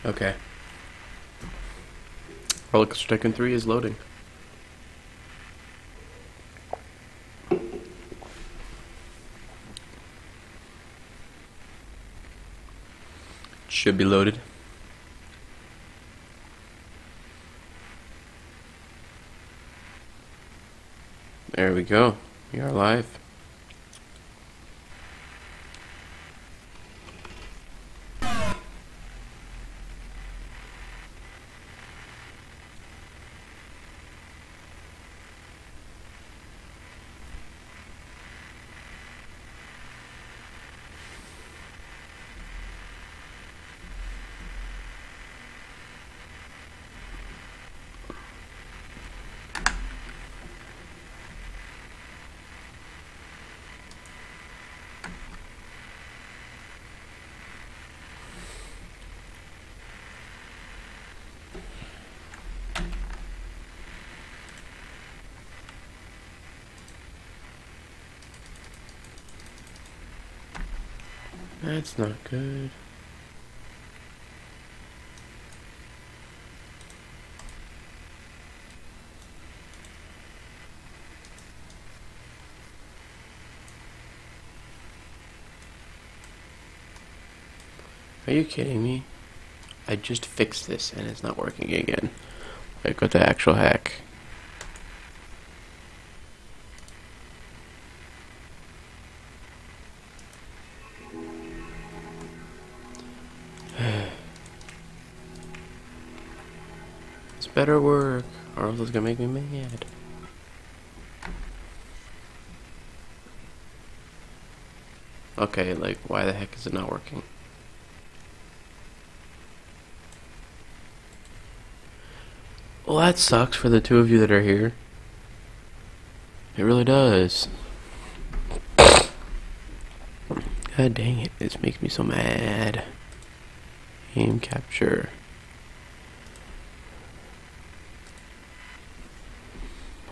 Okay. Roller Coaster Tycoon 3 is loading. Should be loaded. There we go. We are live. That's not good. Are you kidding me? I just fixed this and it's not working again. Like with the actual hack. This better work, or else it's gonna make me mad. Okay, like, why the heck is it not working? Well, that sucks for the two of you that are here. It really does. God dang it, this makes me so mad. Aim capture.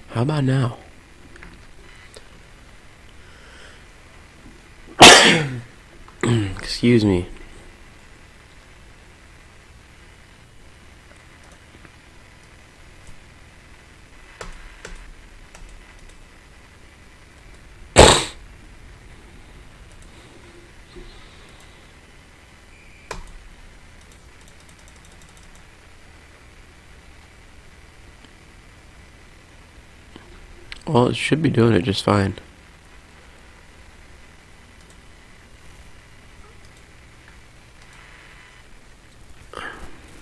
How about now? Excuse me. Well, it should be doing it just fine.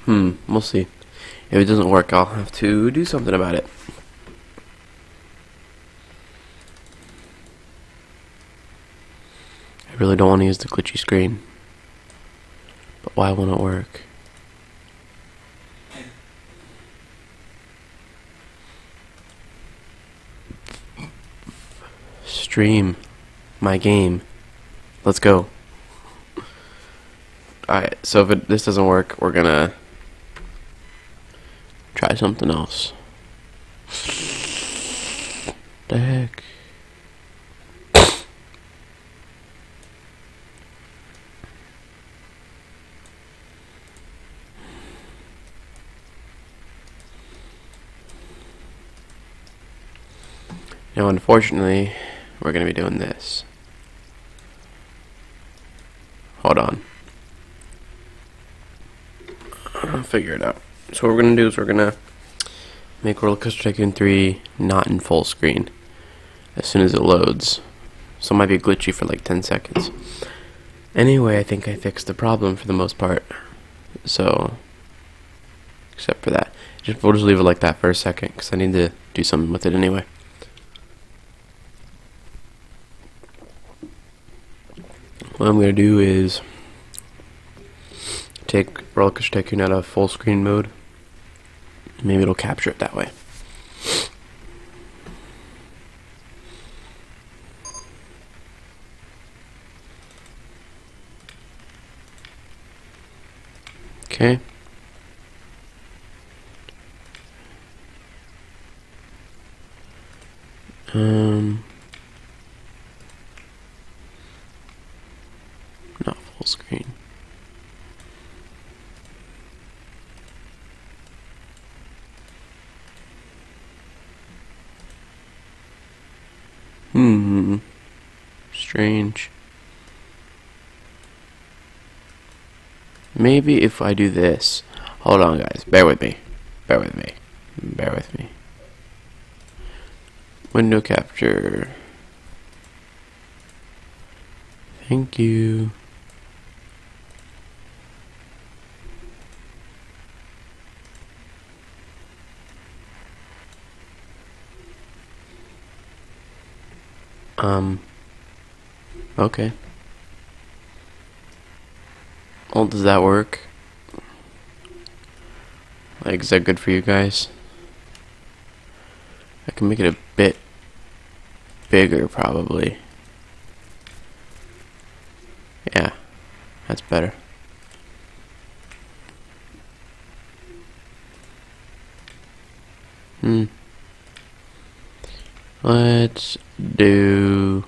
We'll see. If it doesn't work, I'll have to do something about it. I really don't want to use the glitchy screen. But why won't it work? Stream my game. Let's go. Alright, so if this doesn't work, we're gonna try something else. The heck? Now, unfortunately, we're gonna be doing this. Hold on. I'll figure it out. So what we're gonna do is we're gonna make Roller Coaster Tycoon 3 not in full screen as soon as it loads. So it might be glitchy for like 10 seconds. Anyway, I think I fixed the problem for the most part. So, except for that. We'll just leave it like that for a second because I need to do something with it anyway. What I'm going to do is take Roller Coaster Tycoon out of full screen mode. Maybe it'll capture it that way. Okay. Not full screen. strange. Maybe if I do this. Hold on, guys. Bear with me. Bear with me. Bear with me. Window capture. Thank you. Okay. Well, does that work? Like, is that good for you guys? I can make it a bit bigger, probably. Yeah, that's better. Let's do...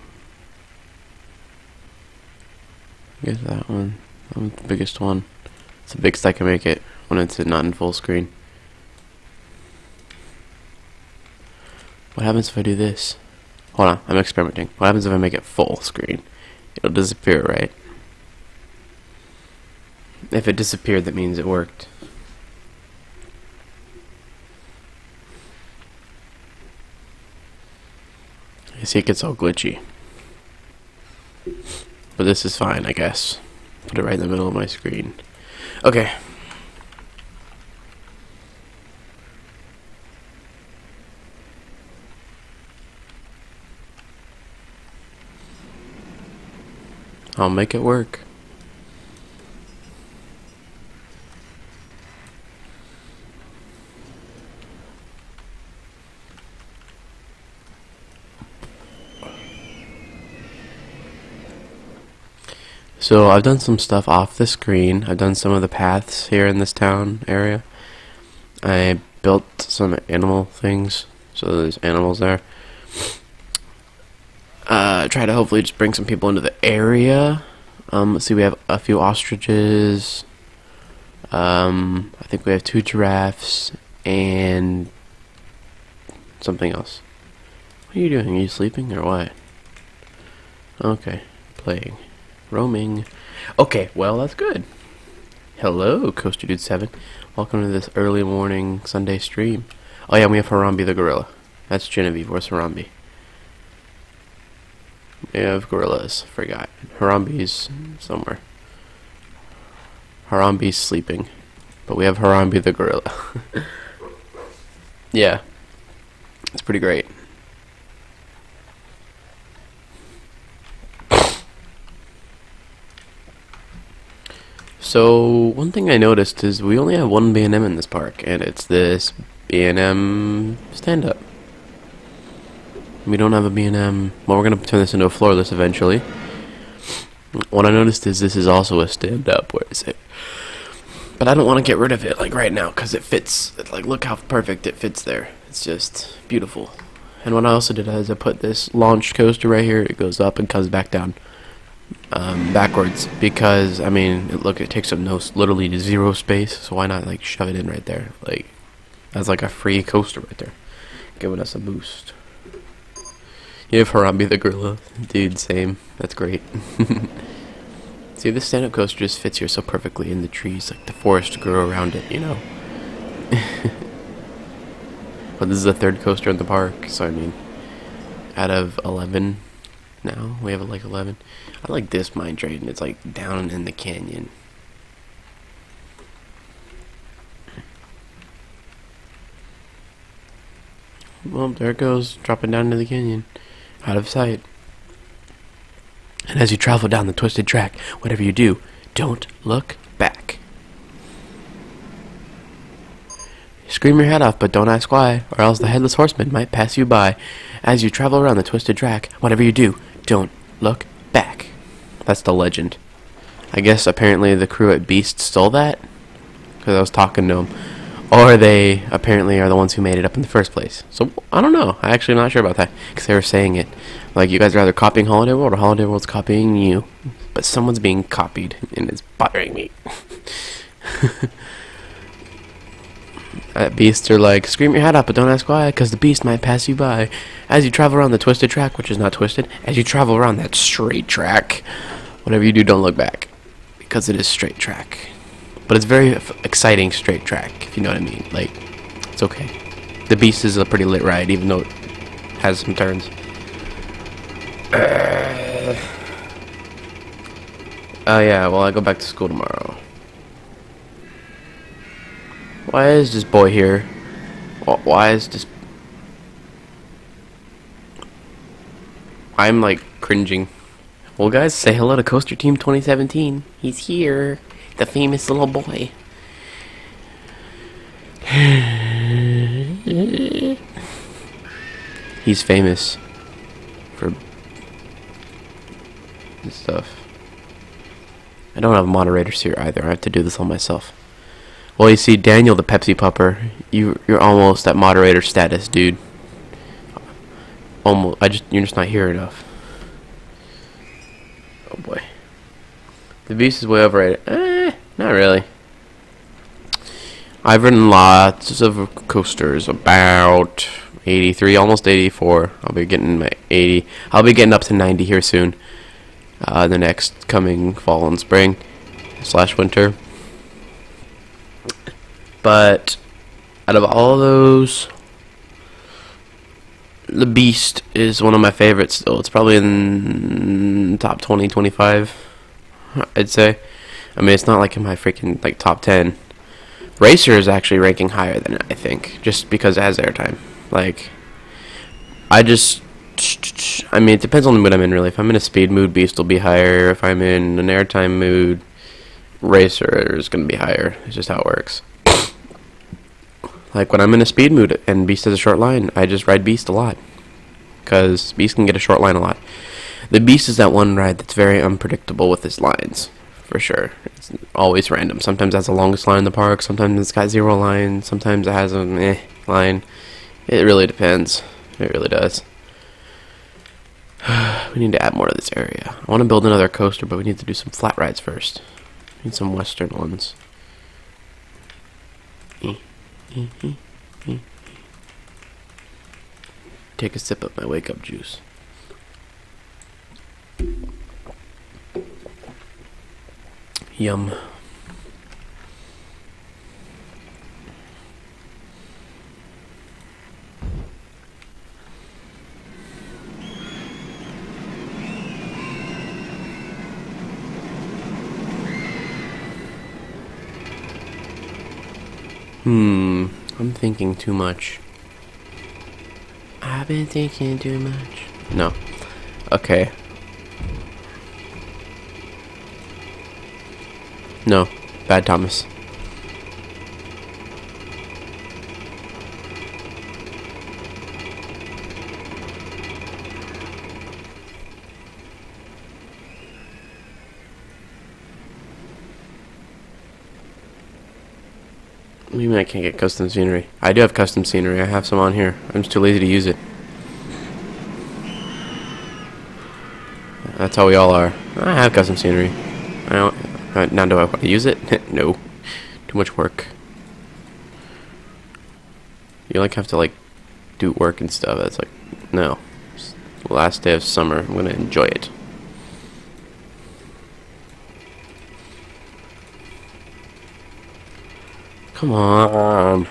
I guess that one. That one's the biggest one. It's the biggest I can make it when it's not in full screen. What happens if I do this? Hold on, I'm experimenting. What happens if I make it full screen? It'll disappear, right? If it disappeared, that means it worked. You see, it gets all glitchy. But this is fine, I guess. Put it right in the middle of my screen. Okay. I'll make it work. So I've done some stuff off the screen. I've done some of the paths here in this town area. I built some animal things, so there's animals there. Try to hopefully just bring some people into the area. Let's see, we have a few ostriches. I think we have 2 giraffes and something else. What are you doing? Are you sleeping or what? Okay, playing. Roaming. Okay, well, that's good. Hello, Coaster Dude 7. Welcome to this early morning Sunday stream. Oh yeah, we have Harambe the gorilla. That's Genevieve. Where's Harambe? We have gorillas. Forgot. Harambe's somewhere. Harambe's sleeping. But we have Harambe the gorilla. Yeah. It's pretty great. So, one thing I noticed is we only have one B&M in this park, and it's this B&M stand-up. We don't have a B&M. Well, we're going to turn this into a floorless eventually. What I noticed is this is also a stand-up. Where is it? But I don't want to get rid of it, like, right now, because it fits. Like, look how perfect it fits there. It's just beautiful. And what I also did is I put this launched coaster right here. It goes up and comes back down. Backwards, because I mean, look, it takes up literally 0 space, so why not like shove it in right there? Like, that's like a free coaster right there, giving us a boost. You have Harambe the gorilla, dude. Same. That's great. See, this stand-up coaster just fits here so perfectly in the trees, like the forest grew around it, you know. But this is the 3rd coaster in the park, so I mean, out of 11. Now we have like 11. I like this mine train. It's like down in the canyon. Well, there it goes, dropping down into the canyon, out of sight. And as you travel down the twisted track, whatever you do, don't look back. Scream your head off, but don't ask why, or else the headless horseman might pass you by. As you travel around the twisted track, whatever you do, don't look back. That's the legend. I guess apparently the crew at Beast stole that, because I was talking to them. Or they apparently are the ones who made it up in the first place. So, I don't know. I'm actually not sure about that, because they were saying it. Like, you guys are either copying Holiday World, or Holiday World's copying you. But someone's being copied, and it's bothering me. Beasts are like, scream your head up, but don't ask why, because the beast might pass you by. As you travel around the twisted track, which is not twisted, as you travel around that straight track, whatever you do, don't look back, because it is straight track. But it's very exciting straight track, if you know what I mean. Like, it's okay. The beast is a pretty lit ride, even though it has some turns. Oh yeah, well I go back to school tomorrow. Why is this boy here? Why is this... I'm like cringing. Well guys, say hello to Coaster Team 2017. He's here. The famous little boy. He's famous for this stuff. I don't have moderators here either. I have to do this all myself. Well, you see, Daniel the Pepsi Pupper, you're almost at moderator status, dude. Almost. You're just not here enough. Oh boy. The beast is way overrated. Not really. I've ridden lots of coasters, about 83, almost 84. I'll be getting my 80. I'll be getting up to 90 here soon. The next coming fall and spring / winter. But out of all those, the Beast is one of my favorites still. It's probably in top 20, 25, I'd say. I mean, it's not like in my freaking like top 10. Racer is actually ranking higher than it, I think, just because it has airtime. Like, I mean, it depends on the mood I'm in, really. If I'm in a speed mood, Beast will be higher. If I'm in an airtime mood, Racer is going to be higher. It's just how it works. Like, when I'm in a speed mood and Beast has a short line, I just ride Beast a lot. Because Beast can get a short line a lot. The Beast is that one ride that's very unpredictable with its lines, for sure. It's always random. Sometimes it has the longest line in the park, sometimes it's got 0 line, sometimes it has a line. It really depends. It really does. We need to add more to this area. I want to build another coaster, but we need to do some flat rides first. We need some western ones. Take a sip of my wake up juice. Yum. I'm thinking too much. I've been thinking too much. No. Okay. No. Bad Thomas. What do you mean I can't get custom scenery? I do have custom scenery. I have some on here. I'm just too lazy to use it. That's how we all are. I have custom scenery. I don't. Now do I want to use it? No. Too much work. You like have to like do work and stuff. That's like no. It's the last day of summer. I'm gonna enjoy it. Come on.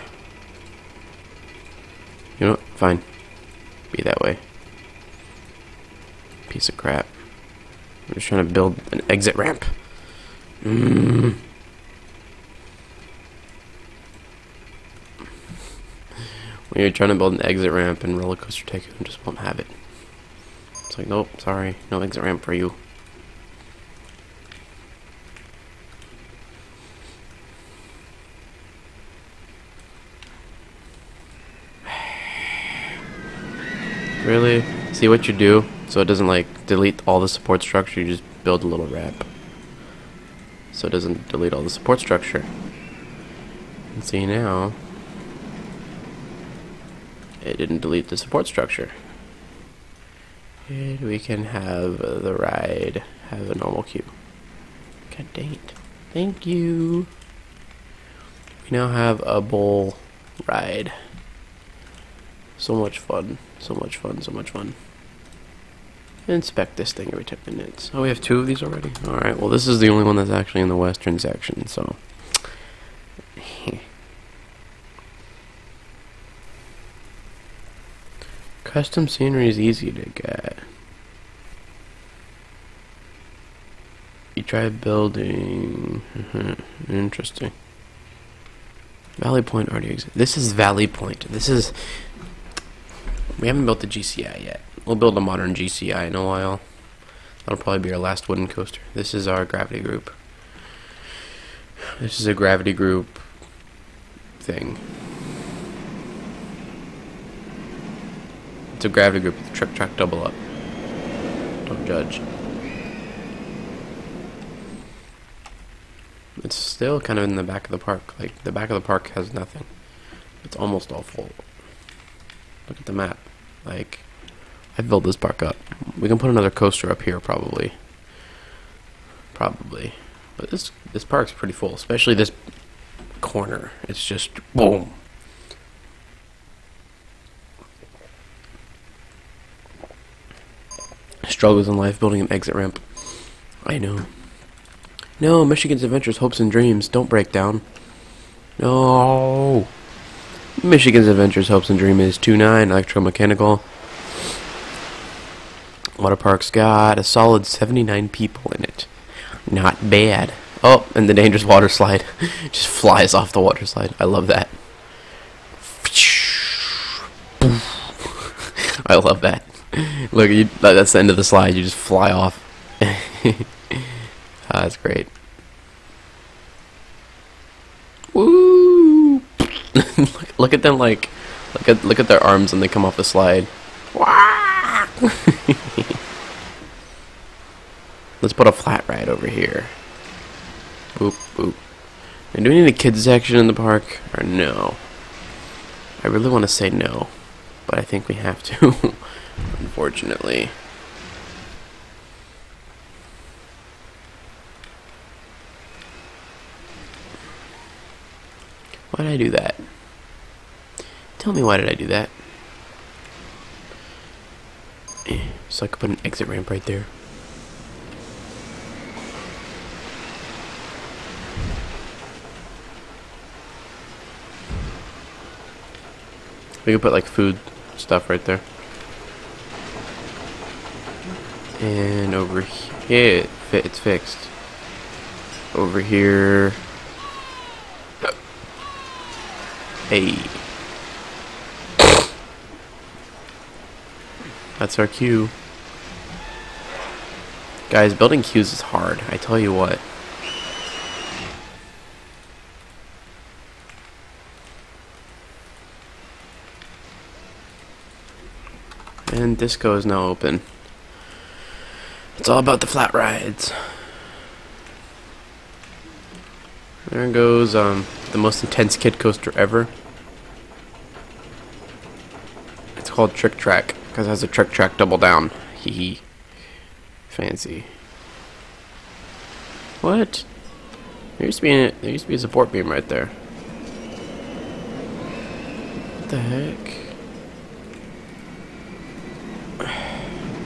You know what? Fine. Be that way. Piece of crap. I'm just trying to build an exit ramp. When you're trying to build an exit ramp and Roller Coaster Tycoon just won't have it. It's like, nope, sorry, no exit ramp for you. Really? See what you do? So it doesn't like delete all the support structure, you just build a little ramp. So it doesn't delete all the support structure. And see now, it didn't delete the support structure. And we can have the ride have a normal queue. God dang it. Thank you. We now have a bowl ride. So much fun. So much fun. So much fun. Inspect this thing every 10 minutes. Oh, we have 2 of these already? Alright, well this is the only one that's actually in the western section, so... Custom scenery is easy to get. You try building... Interesting. Valley Point already exists. This is Valley Point. This is... We haven't built the GCI yet. We'll build a modern GCI in a while. That'll probably be our last wooden coaster. This is our gravity group. This is a gravity group thing. It's a gravity group with trick track double up. Don't judge. It's still kind of in the back of the park. Like, the back of the park has nothing. It's almost all full. Look at the map. Like, I've built this park up. We can put another coaster up here, probably. Probably. But this park's pretty full, especially this corner. It's just boom. Struggles in life building an exit ramp. I know. No, Michigan's Adventures, Hopes and Dreams. Don't break down. No. Michigan's Adventures, Hopes and Dreams is 2.9 electromechanical. Water park's got a solid 79 people in it. Not bad. Oh, and the dangerous water slide just flies off the water slide. I love that. I love that. Look, that's the end of the slide. You just fly off. That's great. Woo! look at them, like, look at their arms when they come off the slide. Let's put a flat ride over here. Boop, boop. And do we need a kids section in the park, or no? I really want to say no, but I think we have to, unfortunately. Why did I do that? Tell me, why did I do that? So I could put an exit ramp right there. We could put like food stuff right there. And over here, it's fixed. Over here. Hey. That's our queue. Guys, building queues is hard, I tell you what. And disco is now open. It's all about the flat rides. There goes the most intense kid coaster ever. It's called Trick Track because it has a Trick Track double down. Hee hee. Fancy. What? There used to be a support beam right there. What the heck?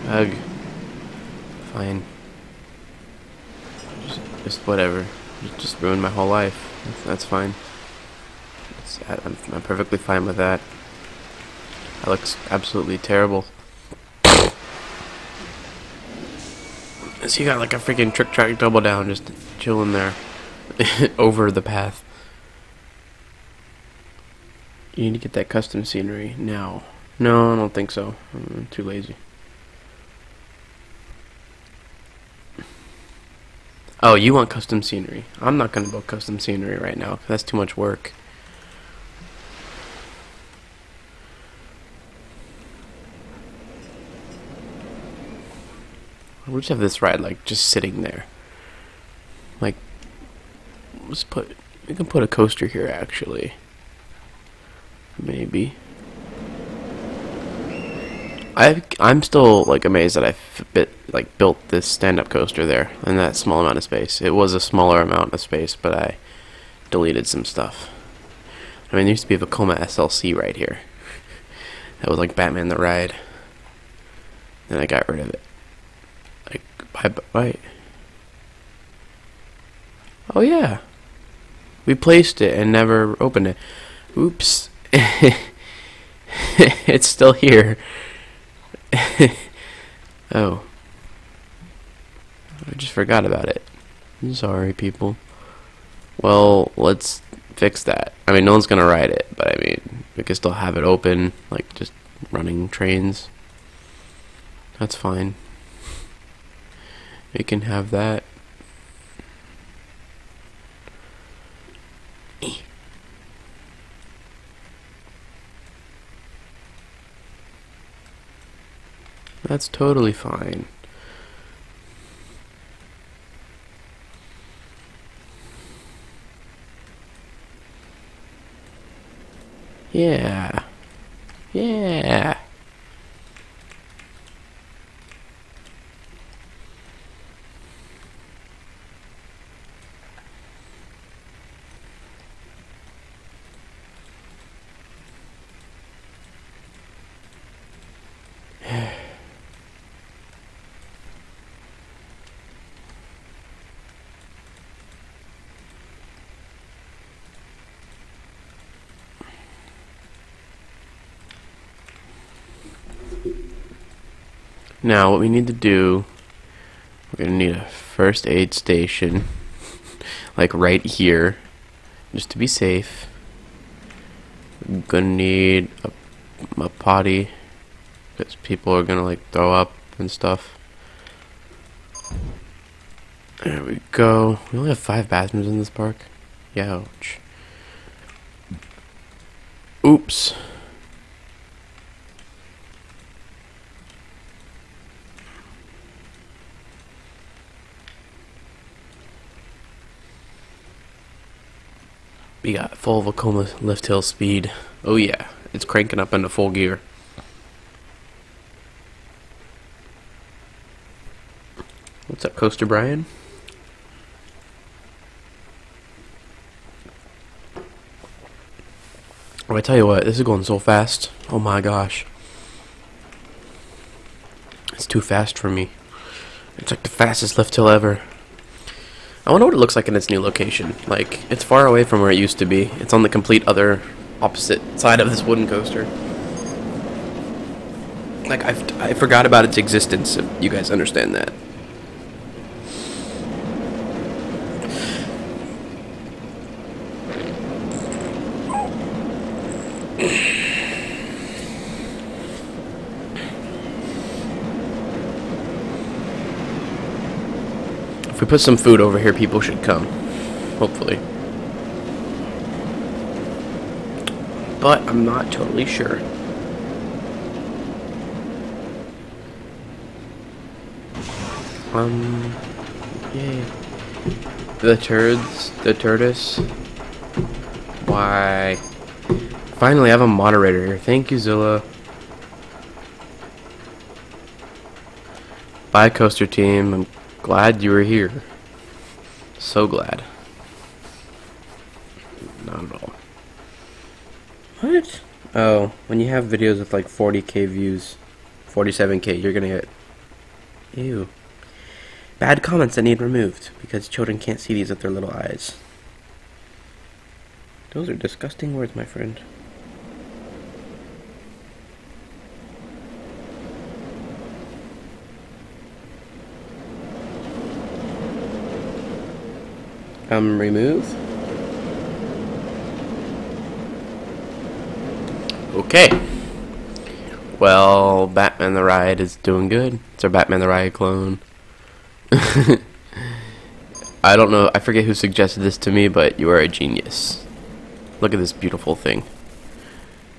Ugh. Fine. Just whatever. Just ruined my whole life. That's fine. I'm perfectly fine with that. That looks absolutely terrible. So you got like a freaking Trick Track double down just chilling there over the path. You need to get that custom scenery now. No, I don't think so. I'm too lazy. Oh, you want custom scenery. I'm not going to build custom scenery right now. That's too much work. We'll just have this ride, like, just sitting there. Like, we can put a coaster here, actually. Maybe. I'm still like amazed that I built this stand-up coaster there in that small amount of space. It was a smaller amount of space, but I deleted some stuff. I mean, there used to be a Vekoma SLC right here. That was like Batman the Ride. Then I got rid of it. Like, wait. Oh yeah. We placed it and never opened it. Oops. It's still here. Oh. I just forgot about it. I'm sorry, people. Well, let's fix that. I mean, no one's gonna ride it, but I mean, we can still have it open, like just running trains. That's fine. We can have that. That's totally fine. Yeah. Yeah. Now, what we need to do, we're going to need a first aid station, like right here, just to be safe. We're going to need a potty, because people are going to like throw up and stuff. There we go. We only have 5 bathrooms in this park. Youch. Oops. We got full Vekoma lift hill speed. Oh yeah, it's cranking up into full gear. What's up, Coaster Brian? Oh, I tell you what, this is going so fast. Oh my gosh. It's too fast for me. It's like the fastest lift hill ever. I wonder what it looks like in its new location. Like, it's far away from where it used to be. It's on the complete other opposite side of this wooden coaster. Like, I forgot about its existence, if you guys understand that. If we put some food over here, people should come. Hopefully. But I'm not totally sure. Yay. The turtles. Why? Finally, I have a moderator here. Thank you, Zilla. Bye, Coaster Team. I'm glad you were here. So glad. Not at all. What? Oh, when you have videos with like 40k views, 47k, you're gonna get... Ew. Bad comments that need removed, because children can't see these with their little eyes. Those are disgusting words, my friend. Remove. Okay. Well, Batman the Ride is doing good. It's our Batman the Ride clone. I don't know, I forget who suggested this to me, but you are a genius. Look at this beautiful thing.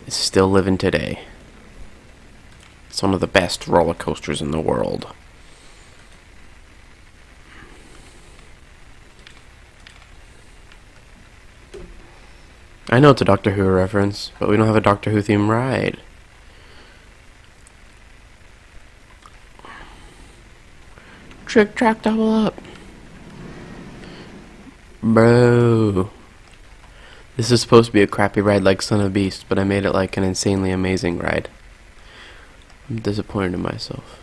It's still living today. It's one of the best roller coasters in the world. I know it's a Doctor Who reference, but we don't have a Doctor Who themed ride. Trick track double up. Bro. This is supposed to be a crappy ride like Son of Beast, but I made it like an insanely amazing ride. I'm disappointed in myself.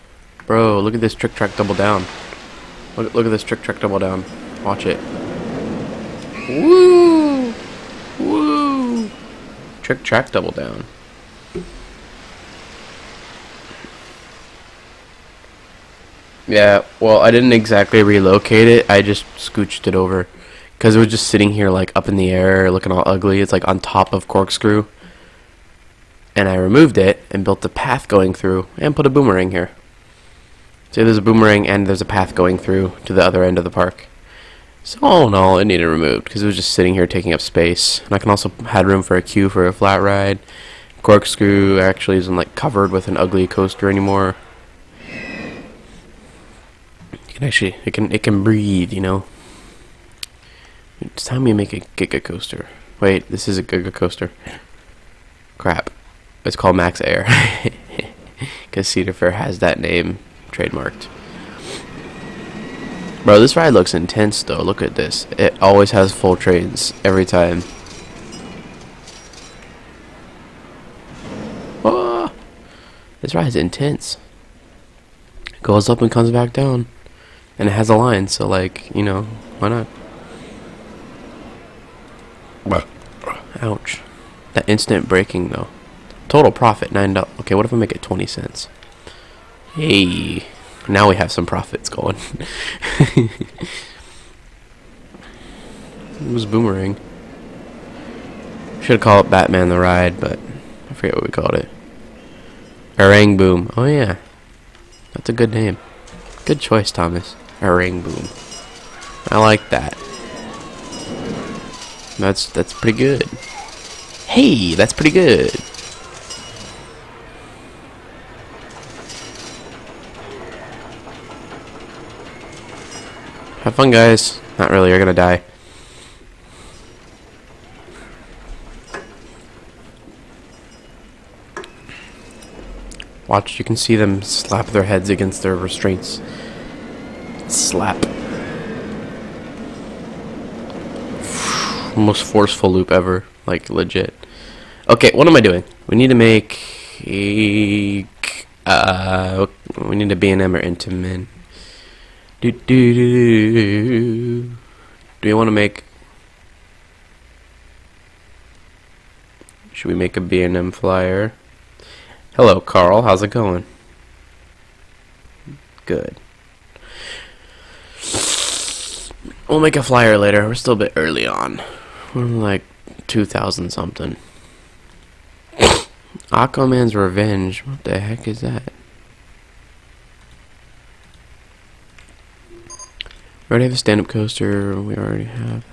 Bro, look at this trick track double down. Look at this trick track double down. Watch it. Woo! Woo! Trick track double down. Yeah, well, I didn't exactly relocate it. I just scooched it over. Because it was just sitting here, like, up in the air, looking all ugly. It's, like, on top of Corkscrew. And I removed it and built a path going through and put a boomerang here. So there's a boomerang and there's a path going through to the other end of the park. So all in all, it needed removed because it was just sitting here taking up space. And I can also had room for a queue for a flat ride. Corkscrew actually isn't, like, covered with an ugly coaster anymore. It can actually, it can breathe, you know. It's time we make a Giga Coaster. Wait, this is a Giga Coaster. Crap. It's called Max Air. Because Cedar Fair has that name trademarked. Bro, this ride looks intense though. Look at this. It always has full trains every time. Oh, this ride is intense. It goes up and comes back down. And it has a line, so like, you know, why not? Ouch. That instant braking though. Total profit $9. Okay, what if I make it 20 cents? Hey, now we have some profits going. It was boomerang. Should call it Batman the Ride, but I forget what we called it. Orang Boom. Oh yeah, that's a good name. Good choice, Thomas. Orang Boom. I like that. That's pretty good. Hey, that's pretty good. Have fun, guys. Not really, you're gonna die. Watch, you can see them slap their heads against their restraints. Slap. Most forceful loop ever. Like, legit. Okay, what am I doing? We need to make a... we need a B&M or Intamin. Do we want to make... Should we make a B&M flyer? Hello, Carl. How's it going? Good. We'll make a flyer later. We're still a bit early on. We're like 2,000 something. Aquaman's Revenge. What the heck is that? We already have a stand-up coaster. We already have.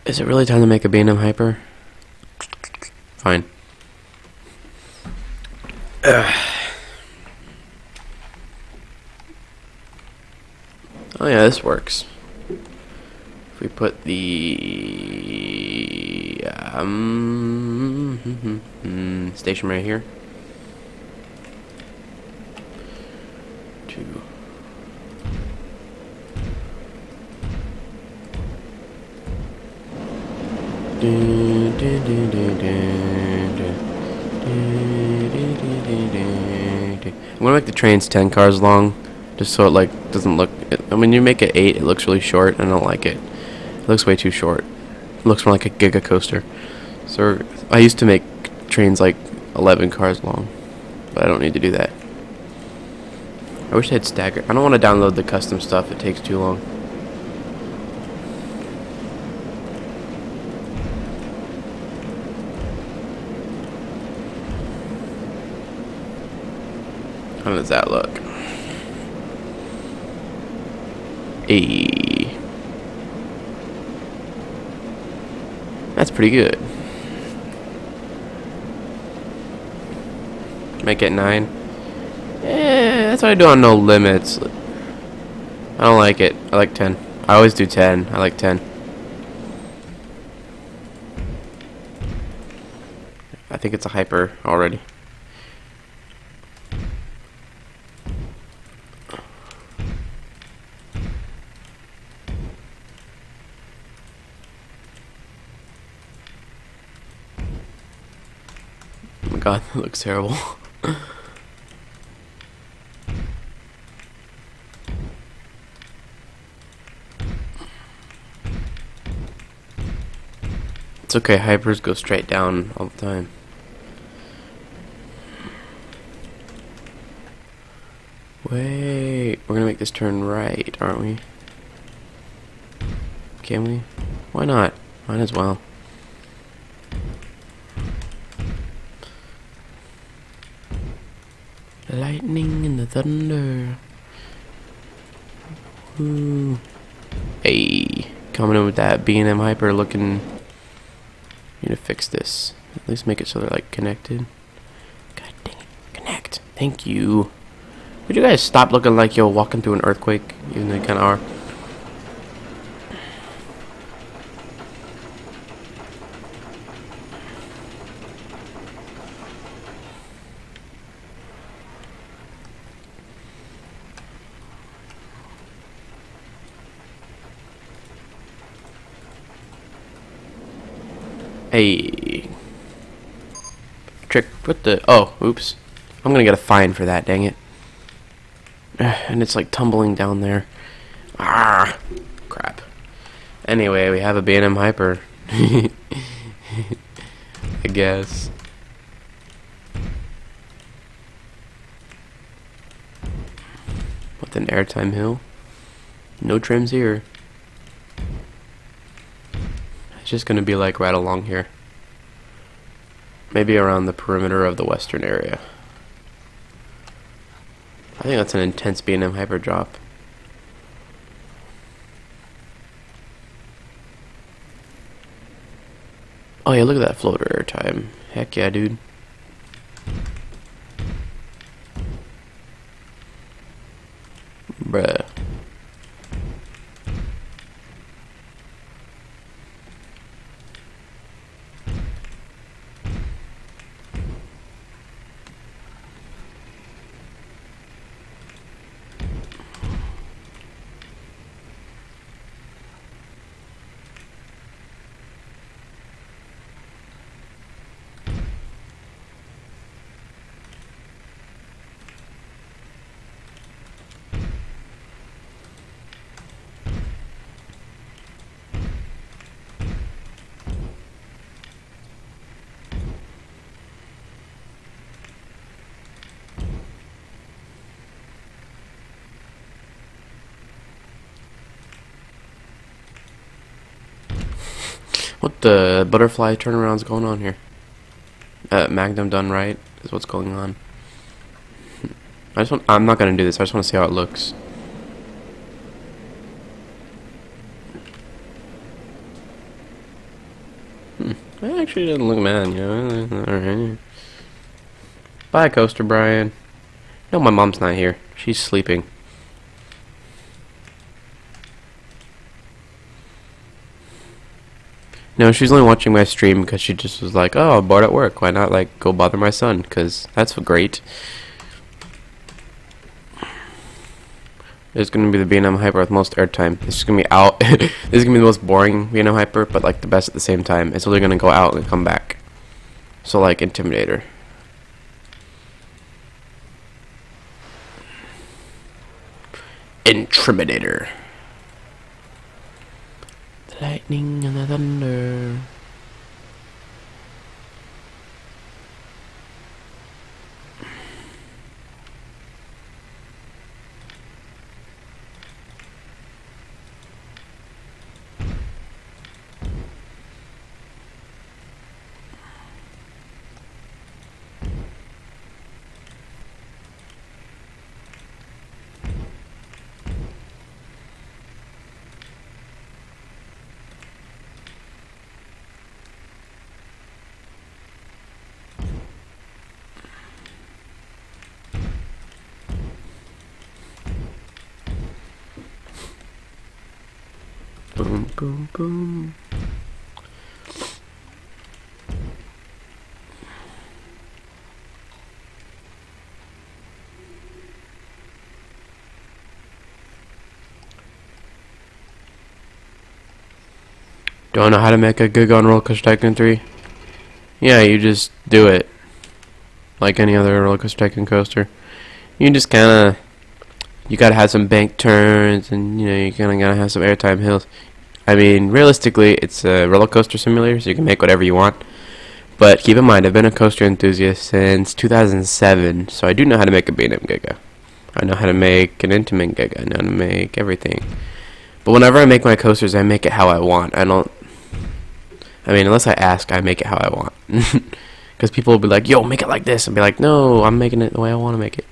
Is it really time to make a B&M Hyper? Fine. Oh yeah, this works. If we put the station right here. 2. I'm gonna make the trains 10 cars long, just so it like doesn't look. When you make it 8, it looks really short, and I don't like it. It looks way too short. It looks more like a Giga Coaster. So I used to make trains like 11 cars long, but I don't need to do that. I wish I had stagger. I don't want to download the custom stuff. It takes too long. How does that look? Hey. That's pretty good. Make it 9. That's what I do on No Limits. I don't like it. I like 10. I always do 10. I like 10. I think it's a hyper already. god, that looks terrible. It's okay, hypers go straight down all the time. Wait, we're gonna make this turn right, aren't we? Can we? Why not? Might as well. Lightning and the thunder. Ooh. Hey, coming in with that B&M hyper looking. Need to fix this. At least make it so they're like connected. God dang it. Connect. Thank you. Would you guys stop looking like you're walking through an earthquake? Even though you kind of are. Hey. Trick. What the? Oh, oops. I'm gonna get a fine for that, dang it. And it's like tumbling down there. Ah, crap. Anyway, we have a B&M hyper. I guess. With an airtime hill. No trims here. It's just gonna be like right along here. Maybe around the perimeter of the western area. I think that's an intense B&M hyper drop. Oh yeah, look at that floater airtime. Heck yeah, dude. Bruh. What the butterfly turnaround's going on here? Magnum done right is what's going on. I'm not gonna do this. I just want to see how it looks. It actually doesn't look bad, you know. Alright. Bye, Coaster Brian. No, my mom's not here. She's sleeping. No, she's only watching my stream because she just was like, oh, I'm bored at work. Why not, like, go bother my son? Because that's great. It's going to be the B&M hyper with most airtime. This is going to be out. This is going to be the most boring B&M hyper, but, like, the best at the same time. It's only going to go out and come back. So, like, Intimidator. Intimidator. The lightning and the thunder. Boom, boom, boom. Don't know how to make a good gun Roller Coaster Tycoon 3? Yeah, you just do it. like any other roller coaster tycoon coaster. You just kind of, you gotta have some bank turns, and you know you kind of gotta have some airtime hills. I mean, realistically, it's a roller coaster simulator, so you can make whatever you want. But keep in mind, I've been a coaster enthusiast since 2007, so I do know how to make a B&M Giga. I know how to make an Intamin Giga. I know how to make everything. But whenever I make my coasters, I make it how I want. I mean, unless I ask, I make it how I want. Because people will be like, yo, make it like this. I'll be like, no, I'm making it the way I want to make it.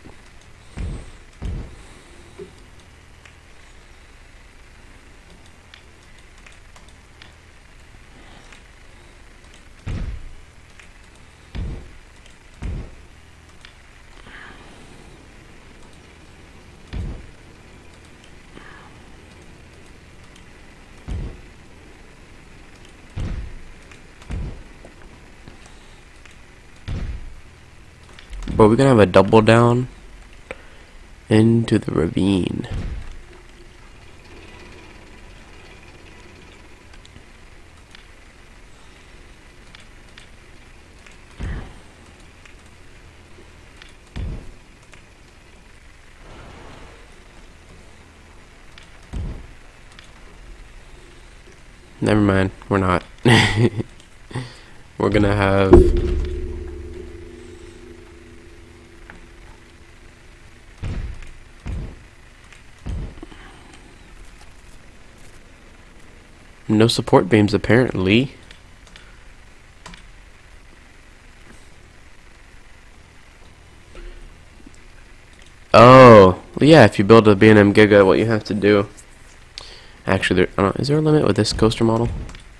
But we're going to have a double down into the ravine. Never mind, we're not. We're going to have no support beams, apparently. Oh, well, yeah, if you build a B&M Giga, what you have to do... Actually, is there a limit with this coaster model?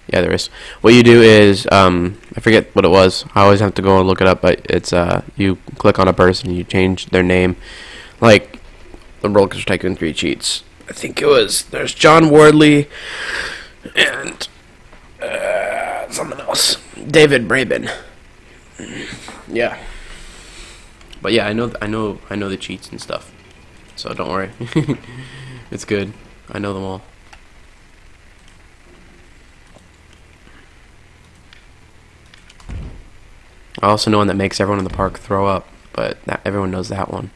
Yeah, there is. What you do is, I forget what it was. I always have to go and look it up, but it's, you click on a person, you change their name. Like, the Roller Coaster Tycoon 3 cheats. I think it was, there's John Wardley, and, someone else. David Braben. Yeah. But yeah, I know the cheats and stuff. So don't worry. It's good. I know them all. I also know one that makes everyone in the park throw up, but everyone knows that one.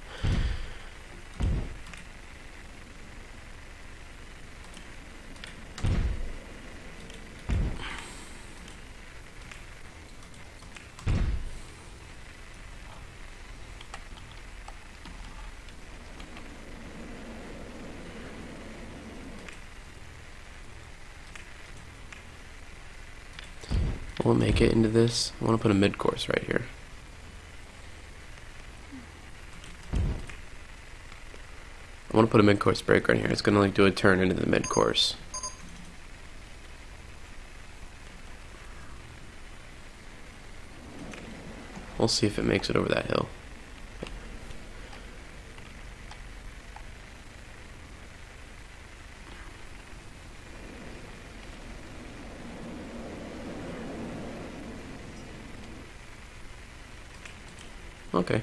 We'll make it into this. I want to put a mid-course right here. I want to put a mid-course break right here. It's going to like do a turn into the mid-course. We'll see if it makes it over that hill. Okay.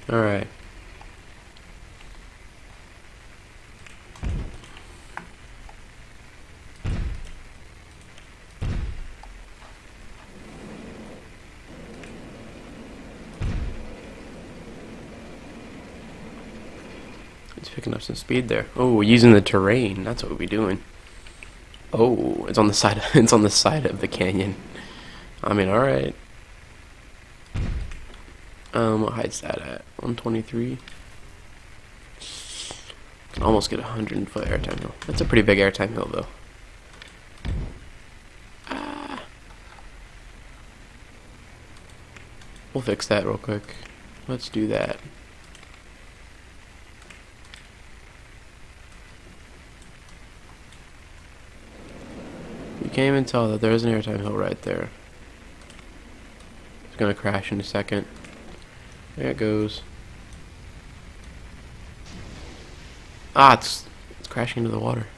All right. It's picking up some speed there. Oh, we're using the terrain. That's what we're doing. Oh, it's on the side. It's on the side of the canyon. I mean, all right. What height's that at? 123. Can almost get 100-foot airtime hill. That's a pretty big airtime hill, though. We'll fix that real quick. Let's do that. You can't even tell that there's an airtime hill right there. It's gonna crash in a second. There it goes. Ah, it's crashing into the water.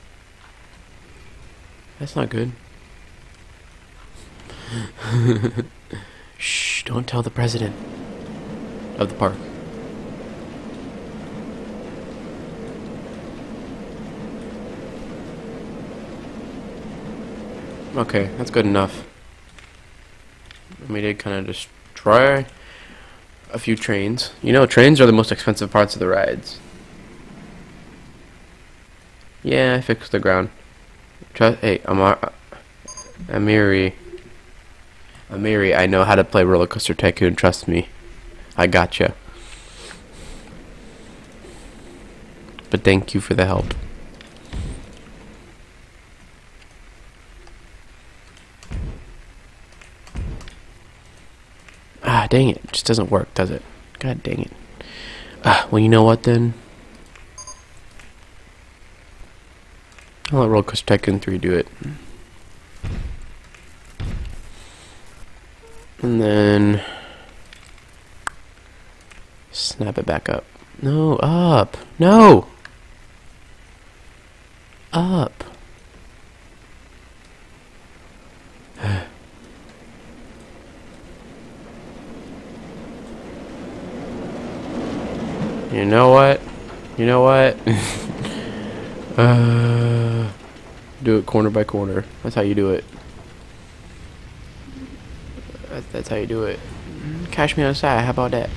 That's not good. Shh, don't tell the president of the park. Okay, that's good enough. We did kind of destroy a few trains. You know, trains are the most expensive parts of the rides. Yeah, I fixed the ground. Hey, Amiri, I know how to play Roller Coaster Tycoon. Trust me, I gotcha. But thank you for the help. Ah, dang it! It just doesn't work, does it? God dang it. Well, you know what then? I'll let Roller Coaster Tycoon 3 do it. And then snap it back up. No, up. No! Up. You know what? You know what? Do it corner by corner. That's how you do it. That's how you do it. Cash me on the side. How about that?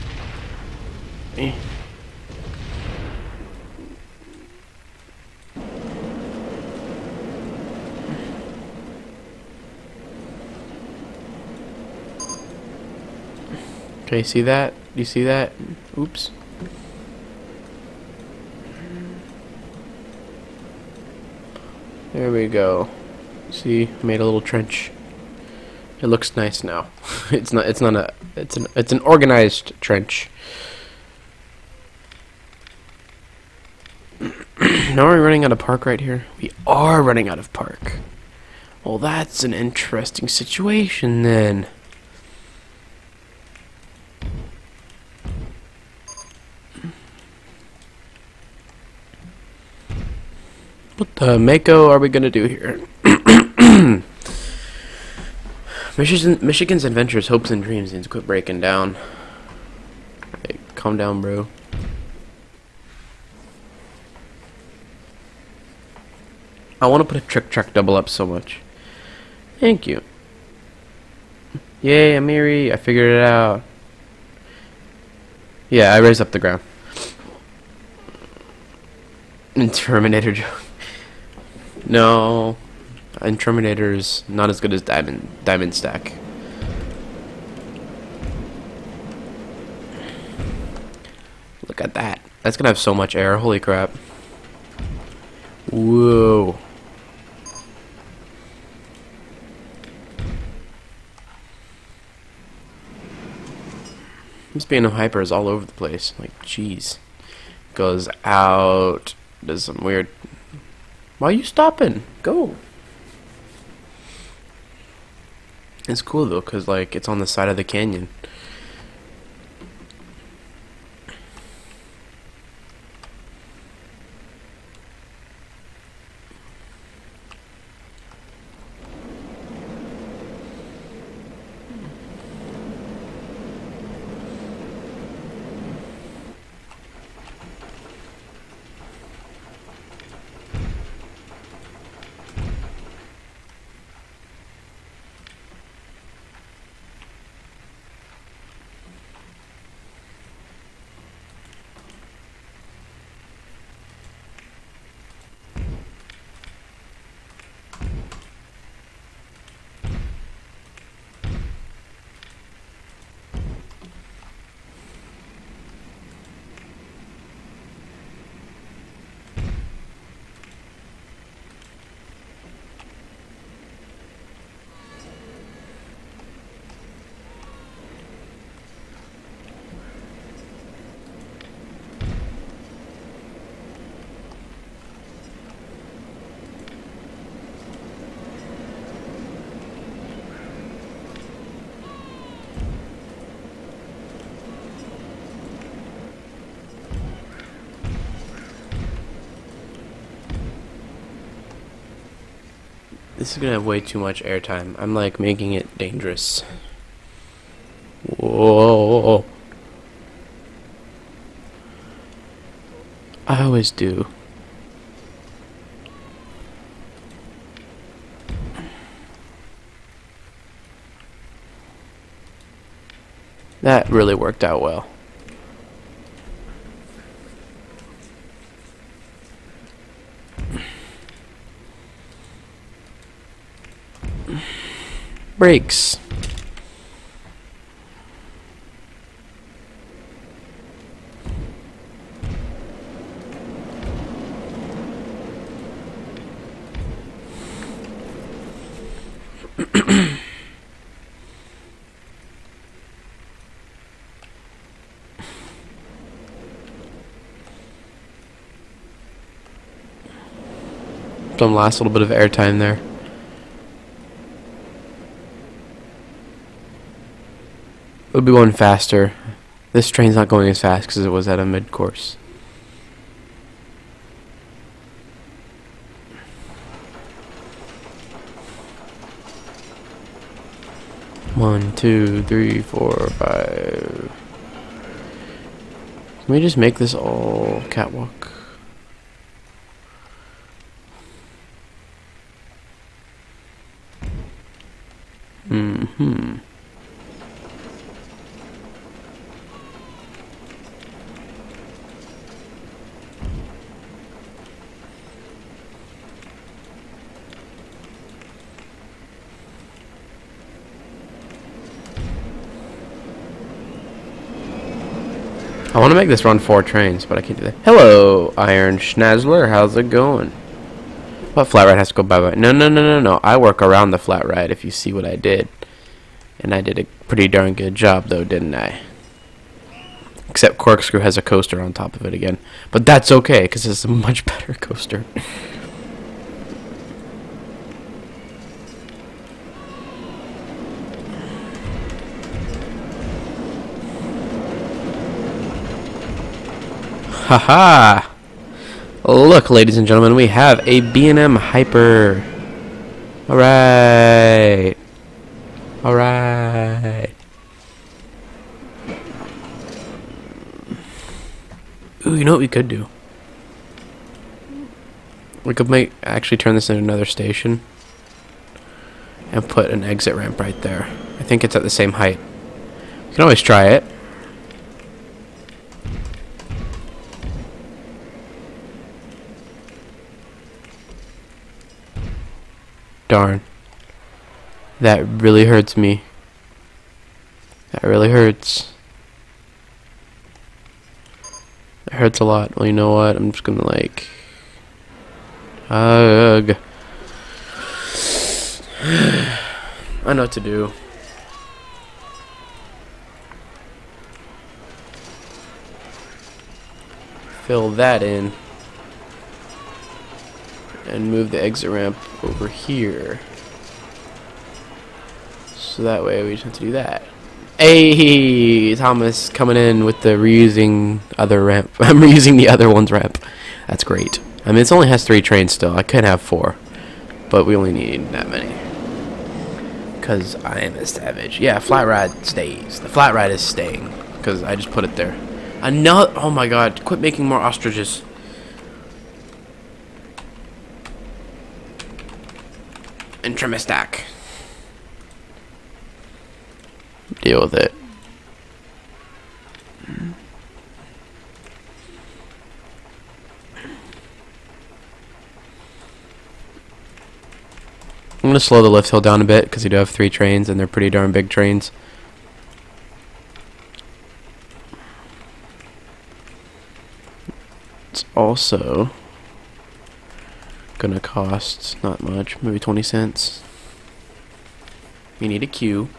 Eh. Okay, see that? You see that? Oops. There we go. See, made a little trench. It looks nice now. It's an organized trench. Now we're running out of park right here. We are running out of park. Well, that's an interesting situation then. What the Mako are we gonna do here? Michigan's adventures, hopes, and dreams needs to quit breaking down. Hey, calm down, bro. I want to put a trick track double up so much. Thank you. Yay, Amiri, I figured it out. Yeah, I raised up the ground. Terminator joke. No, and Terminator's not as good as Diamond Stack. Look at that. That's gonna have so much air. Holy crap. Whoa. This being a hyper is all over the place. Like, jeez. Goes out. Does some weird... Why are you stopping? Go. It's cool though, cause like it's on the side of the canyon. This is gonna have way too much airtime. I'm like making it dangerous. Whoa. I always do. That really worked out well. Brakes. Some last little bit of airtime there. It would be going faster. This train's not going as fast because it was at a mid-course. One, two, three, four, five. Can we just make this all catwalk? Mm-hmm. I want to make this run 4 trains, but I can't do that. Hello, Iron Schnazzler. How's it going? What flat ride has to go by? No. I work around the flat ride, if you see what I did. And I did a pretty darn good job, though, didn't I? Except Corkscrew has a coaster on top of it again. But that's okay, because it's a much better coaster. Haha! Look, ladies and gentlemen, we have a B&M Hyper. Alright. Alright. Ooh, you know what we could do? We could actually turn this into another station and put an exit ramp right there. I think it's at the same height. We can always try it. Darn. That really hurts me. That really hurts. It hurts a lot. Well, you know what? I'm just gonna like... Ugh. I know what to do. Fill that in. And move the exit ramp over here. So that way we just have to do that. Hey, Thomas coming in with the reusing other ramp. I'm reusing the other one's ramp. That's great. I mean, it only has 3 trains still. I could have 4. But we only need that many. Because I am a savage. Yeah, flat ride stays. The flat ride is staying. Because I just put it there. Another. Oh my god. Quit making more ostriches. And trim a stack. Deal with it. I'm gonna slow the lift hill down a bit because you do have 3 trains and they're pretty darn big trains. It's also gonna cost not much, maybe 20 cents. You need a queue.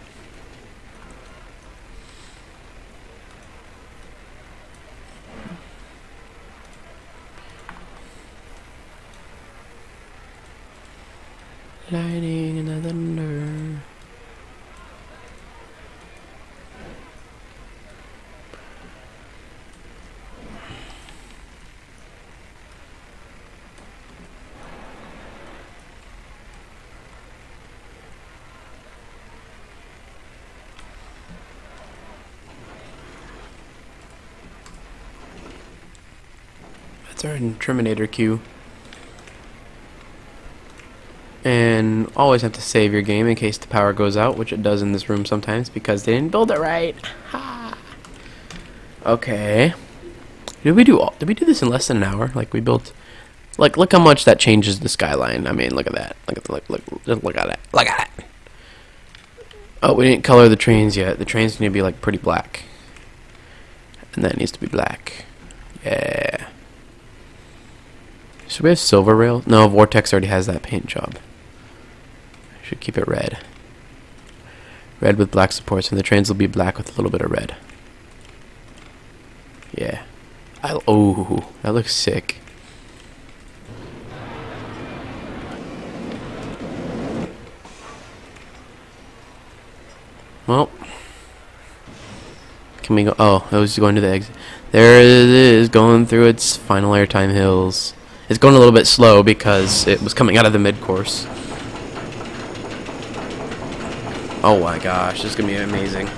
Lightning in the thunder. It's our Terminator queue. And always have to save your game in case the power goes out, which it does in this room sometimes because they didn't build it right. Ha. Okay. Did we do this in less than an hour? Like we built, like look how much that changes the skyline. I mean, look at that. Look at it. Look at it. Oh, we didn't color the trains yet. The trains need to be like pretty black, and that needs to be black. Yeah. Should we have silver rail? No, Vortex already has that paint job. Should keep it red. Red with black supports, and the trains will be black with a little bit of red. Yeah. Oh, that looks sick. Well, can we go? Oh, it was going to the exit. There it is, going through its final airtime hills. It's going a little bit slow because it was coming out of the mid-course. Oh my gosh, this is going to be amazing.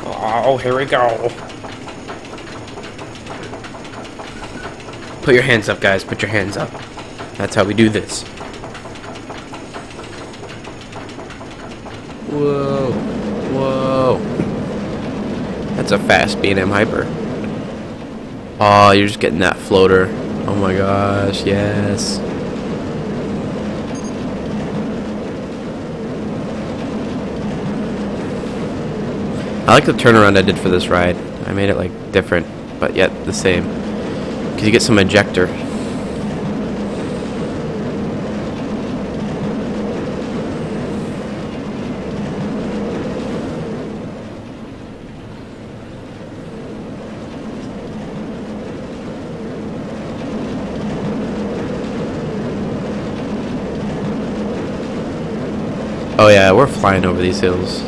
Oh, here we go. Put your hands up, guys. Put your hands up. That's how we do this. Whoa. Whoa. That's a fast B&M Hyper. Oh, you're just getting that floater. Oh my gosh, yes. I like the turnaround I did for this ride. I made it like different, but yet the same. Because you get some ejector. Oh yeah, we're flying over these hills.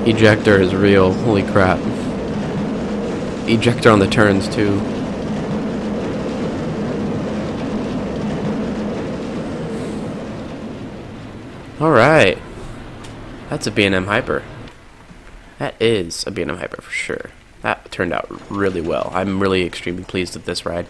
Ejector is real. Holy crap. Ejector on the turns too. Alright. That's a B&M Hyper. That is a B&M Hyper for sure. That turned out really well. I'm really extremely pleased with this ride.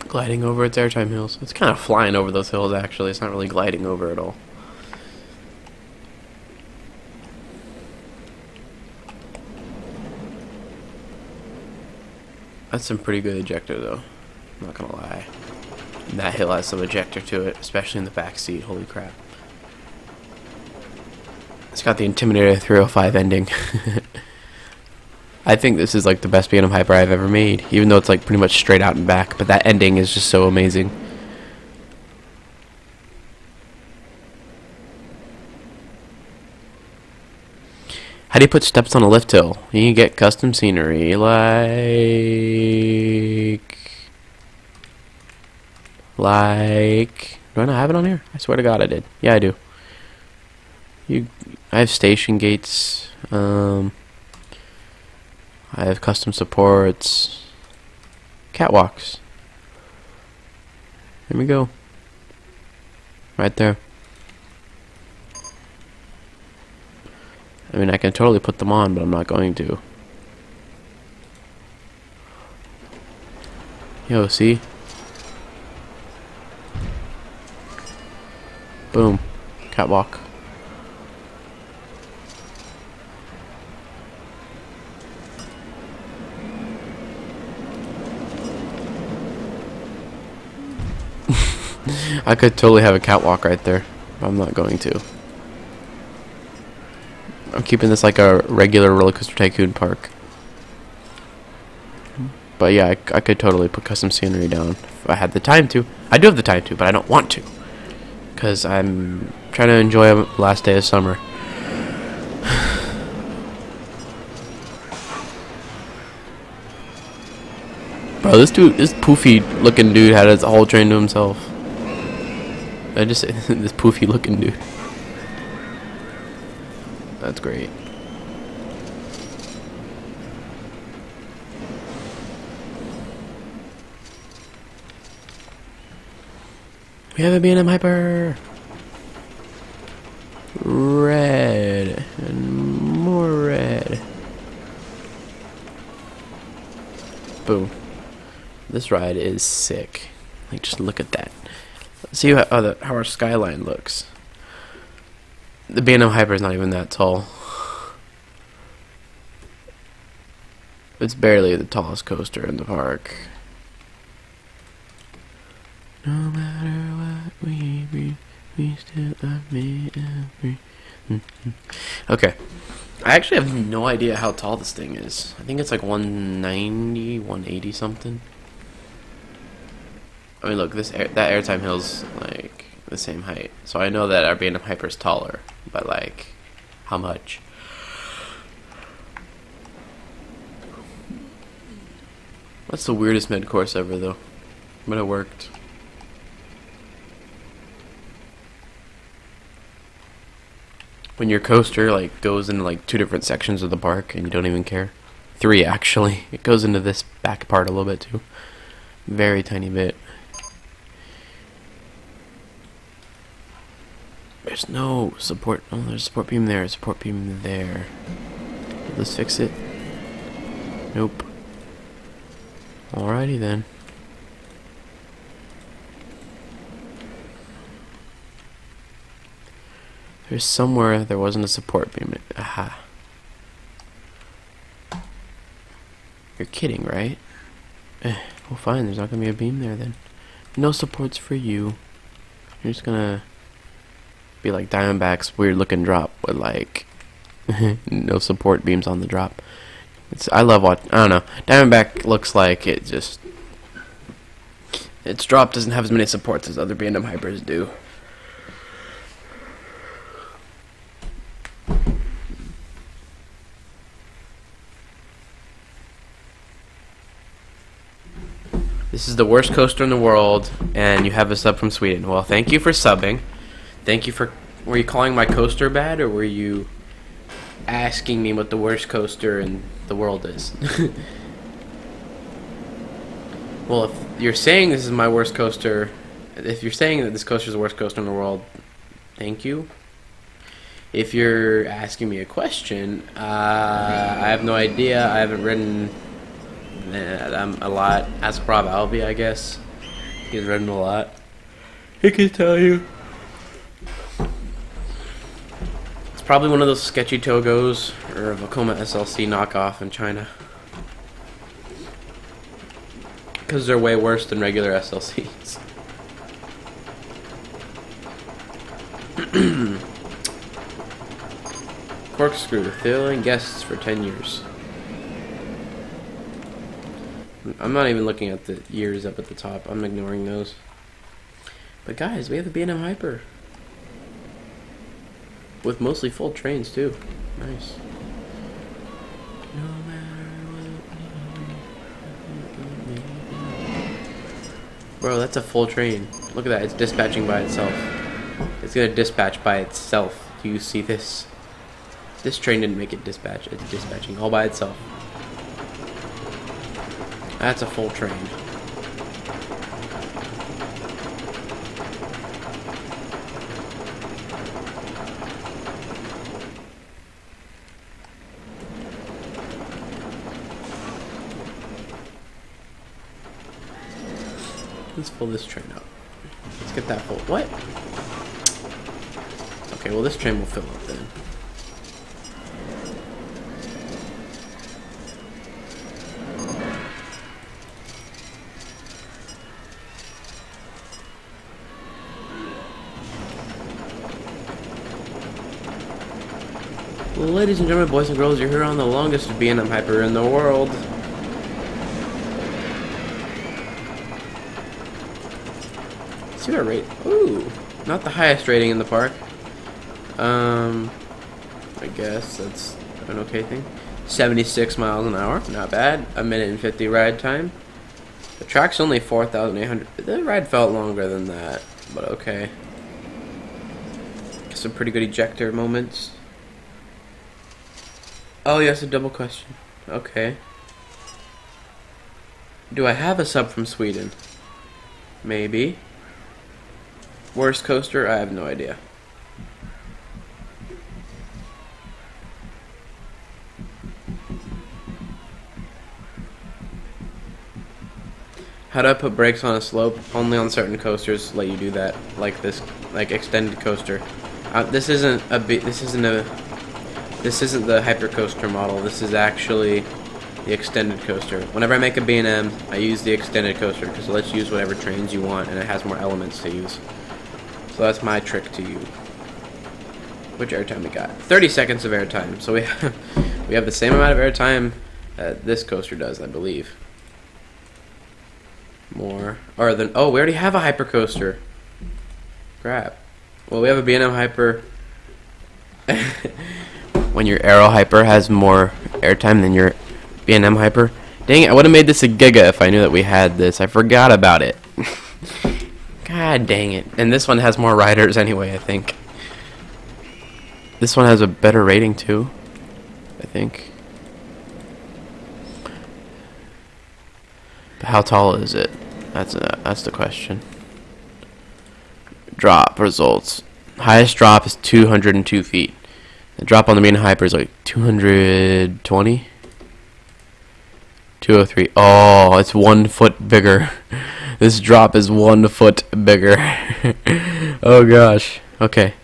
Gliding over its airtime hills. It's kind of flying over those hills actually. It's not really gliding over at all. That's some pretty good ejector though, I'm not gonna lie. And that hill has some ejector to it, especially in the back seat. Holy crap. It's got the Intimidator 305 ending. I think this is like the best B&M Hyper I've ever made, even though it's like pretty much straight out and back, but that ending is just so amazing. How do you put steps on a lift hill? You can get custom scenery, like, do I not have it on here? I swear to God I did. Yeah, I do. I have station gates, I have custom supports, catwalks. Here we go. Right there. I mean, I can totally put them on, but I'm not going to. Yo, see? Boom. Catwalk. I could totally have a catwalk right there, but I'm not going to. I'm keeping this like a regular roller coaster tycoon park. But yeah, I could totally put custom scenery down if I had the time to. I do have the time to, but I don't want to. Because I'm trying to enjoy the last day of summer. Bro, this poofy looking dude had his whole train to himself. I just say this poofy looking dude. That's great. We have a B&M Hyper. Red and more red. Boom. This ride is sick. Like, just look at that. Let's see how our skyline looks. The B&M Hyper is not even that tall. It's barely the tallest coaster in the park. No matter what we breathe, we still are made of free. Okay. I actually have no idea how tall this thing is. I think it's like 190, 180 something. I mean, look, that airtime hill's like the same height. So I know that our B&M Hyper is taller, but like, how much? What's the weirdest mid-course ever, though? But it worked. When your coaster like goes into like 2 different sections of the park and you don't even care. 3 actually. It goes into this back part a little bit too. Very tiny bit. There's no support. Oh, there's a support beam there. A support beam there. Let's fix it. Nope. Alrighty then. There's somewhere there wasn't a support beam. Aha. You're kidding, right? Well, fine. There's not gonna be a beam there then. No supports for you. You're just gonna be like Diamondback's weird looking drop with like no support beams on the drop. I love watching. I don't know. Diamondback looks like it just. Its drop doesn't have as many supports as other B&M Hypers do. This is the worst coaster in the world, and you have a sub from Sweden. Well, thank you for subbing. Thank you for... Were you calling my coaster bad, or were you asking me what the worst coaster in the world is? Well, if you're saying this is my worst coaster... If you're saying that this coaster is the worst coaster in the world, thank you. If you're asking me a question, I have no idea. I haven't ridden... a lot. Ask Rob Albee, I guess. He's ridden a lot. He can tell you. It's probably one of those sketchy Togos or a Vekoma SLC knockoff in China. Because they're way worse than regular SLCs. Corkscrew, filling guests for 10 years. I'm not even looking at the years up at the top. I'm ignoring those. But guys, we have a B&M Hyper. With mostly full trains too. Nice. No matter what. Bro, that's a full train. Look at that. It's dispatching by itself. It's gonna dispatch by itself. Do you see this? This train didn't make it dispatch. It's dispatching all by itself. That's a full train. Let's pull this train up. Let's get that full. What? Okay, well this train will fill up then. Ladies and gentlemen, boys and girls, you're here on the longest B&M Hyper in the world. See what rate? Ooh, not the highest rating in the park. I guess that's an okay thing. 76 miles an hour, not bad. 1 minute and 50 ride time. The track's only 4,800. The ride felt longer than that, but okay. Some pretty good ejector moments. Oh, yes, a double question. Okay. Do I have a sub from Sweden? Maybe. Worst coaster? I have no idea. How do I put brakes on a slope? Only on certain coasters let you do that, like this, like extended coaster. This isn't the hypercoaster model. This is actually the extended coaster. Whenever I make a B&M, I use the extended coaster because it lets you use whatever trains you want and it has more elements to use. So that's my trick to you. Which airtime we got? 30 seconds of airtime. So we have the same amount of airtime that this coaster does, I believe. More. Or than, oh, we already have a hypercoaster. Crap. Well, we have a B&M Hyper. When your Aero Hyper has more airtime than your B&M Hyper. Dang it, I would have made this a Giga if I knew that we had this. I forgot about it. God dang it. And this one has more riders anyway, I think. This one has a better rating too, I think. But how tall is it? That's the question. Drop results. Highest drop is 202 feet. The drop on the main hyper is like 220. 203. Oh, it's 1 foot bigger. This drop is 1 foot bigger. Oh gosh. Okay.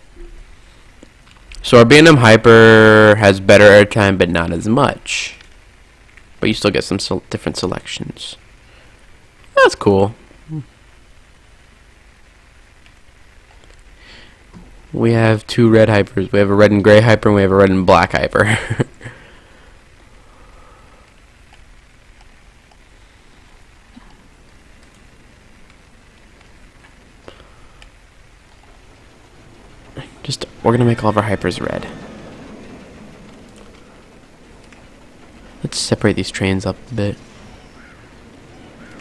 So our B&M Hyper has better airtime, but not as much. But you still get some different selections. That's cool. We have 2 red hypers. We have a red and gray hyper, and we have a red and black hyper. We're gonna make all of our hypers red. Let's separate these trains up a bit.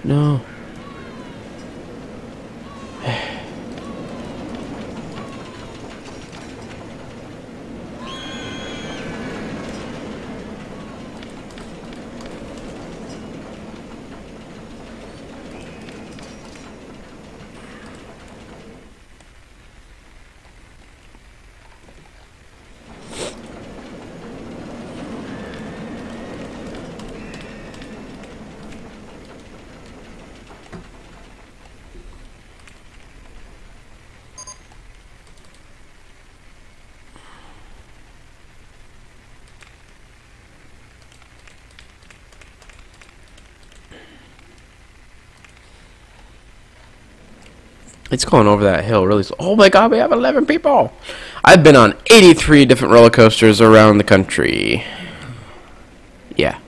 No. It's going over that hill really slow. Oh my god, we have 11 people! I've been on 83 different roller coasters around the country. Yeah.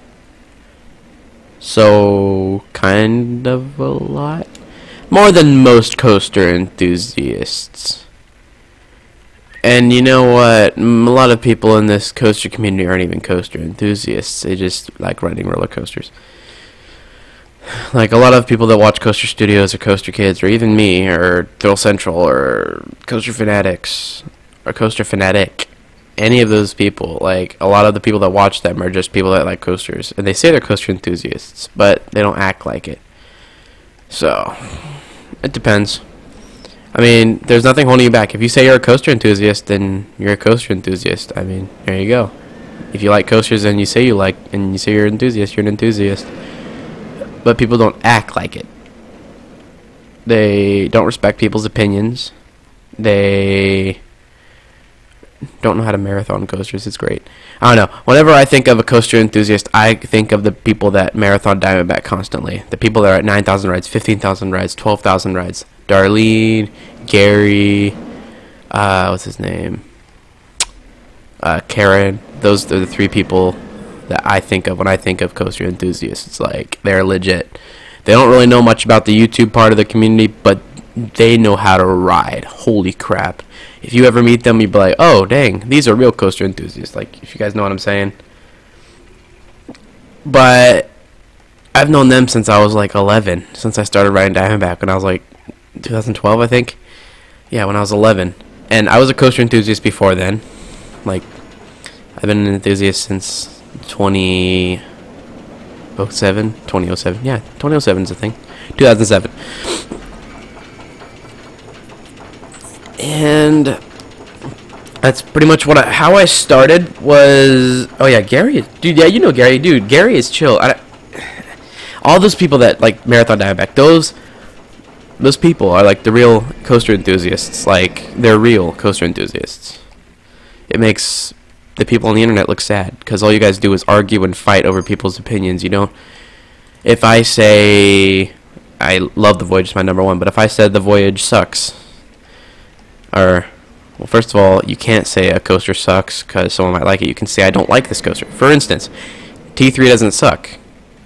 So, kind of a lot. More than most coaster enthusiasts. And you know what? A lot of people in this coaster community aren't even coaster enthusiasts. They just like riding roller coasters. Like a lot of people that watch Coaster Studios or Coaster Kids or even me or Thrill Central or Coaster Fanatics or Coaster Fanatic, any of those people, like a lot of the people that watch them are just people that like coasters, and they say they're coaster enthusiasts, but they don't act like it. So it depends. I mean, there's nothing holding you back. If you say you're a coaster enthusiast, then you're a coaster enthusiast. I mean, there you go. If you like coasters and you say you like, and you say you're an enthusiast, you're an enthusiast. But people don't act like it. They don't respect people's opinions. They don't know how to marathon coasters. It's great. I don't know. Whenever I think of a coaster enthusiast, I think of the people that marathon Diamondback constantly. The people that are at 9,000 rides, 15,000 rides, 12,000 rides. Darlene, Gary, what's his name? Karen. Those are the 3 people that I think of when I think of coaster enthusiasts. It's like they're legit. They don't really know much about the YouTube part of the community, but they know how to ride. Holy crap. If you ever meet them, you'd be like, oh, dang, these are real coaster enthusiasts. Like, if you guys know what I'm saying. But I've known them since I was like 11, since I started riding Diamondback when I was like 2012, I think. Yeah, when I was 11. And I was a coaster enthusiast before then. Like, I've been an enthusiast since 2007. 2007. Yeah, 2007 is a thing. 2007. And that's pretty much how I started was... Oh, yeah, Gary. Dude, yeah, you know Gary. Dude, Gary is chill. All those people that like Marathon Diamondback, those people are like the real coaster enthusiasts. Like, they're real coaster enthusiasts. It makes the people on the internet look sad because all you guys do is argue and fight over people's opinions. You don't. If I say I love the Voyage, it's my #1, but if I said the Voyage sucks, or well, first of all, you can't say a coaster sucks because someone might like it. You can say I don't like this coaster. For instance, T3 doesn't suck.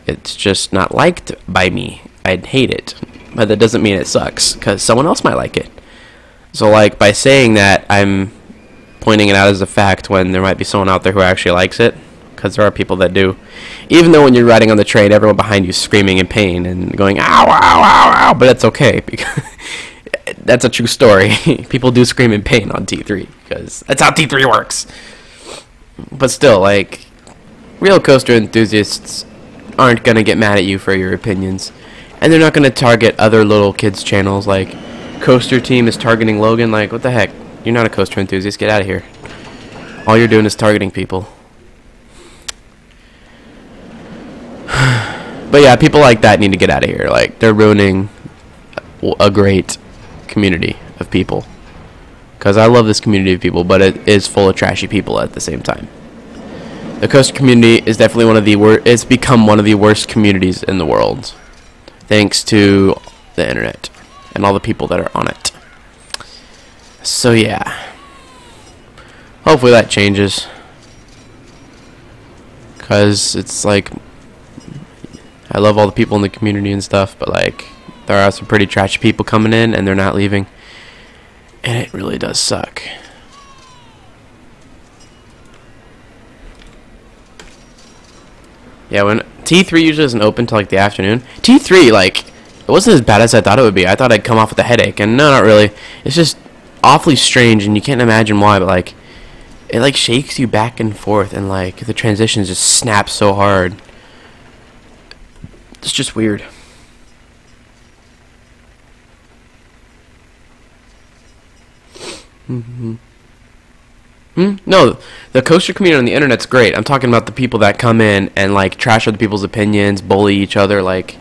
It's just not liked by me. I'd hate it. But that doesn't mean it sucks, because someone else might like it. So, like, by saying that, I'm pointing it out as a fact when there might be someone out there who actually likes it, because there are people that do. Even though when you're riding on the train, everyone behind you is screaming in pain and going, ow, ow, ow, ow, but it's okay, because that's a true story. People do scream in pain on T3, because that's how T3 works. But still, like, real coaster enthusiasts aren't going to get mad at you for your opinions. And they're not going to target other little kids' channels like Coaster Team is targeting Logan. Like, what the heck? You're not a coaster enthusiast. Get out of here. All you're doing is targeting people. But yeah, people like that need to get out of here. Like, they're ruining a great community of people. Because I love this community of people, but it is full of trashy people at the same time. The coaster community is definitely one of the it's become one of the worst communities in the world, thanks to the internet and all the people that are on it. So yeah, hopefully that changes, cause it's like I love all the people in the community and stuff, but like there are some pretty trashy people coming in and they're not leaving, and it really does suck. Yeah, when T3 usually isn't open till like the afternoon. T3, like, it wasn't as bad as I thought it would be. I thought I'd come off with a headache, and no, not really. It's just awfully strange, and you can't imagine why, but like, it like shakes you back and forth, and like the transitions just snap so hard. It's just weird. No, the coaster community on the internet's great. I'm talking about the people that come in and like trash other people's opinions, bully each other. Like,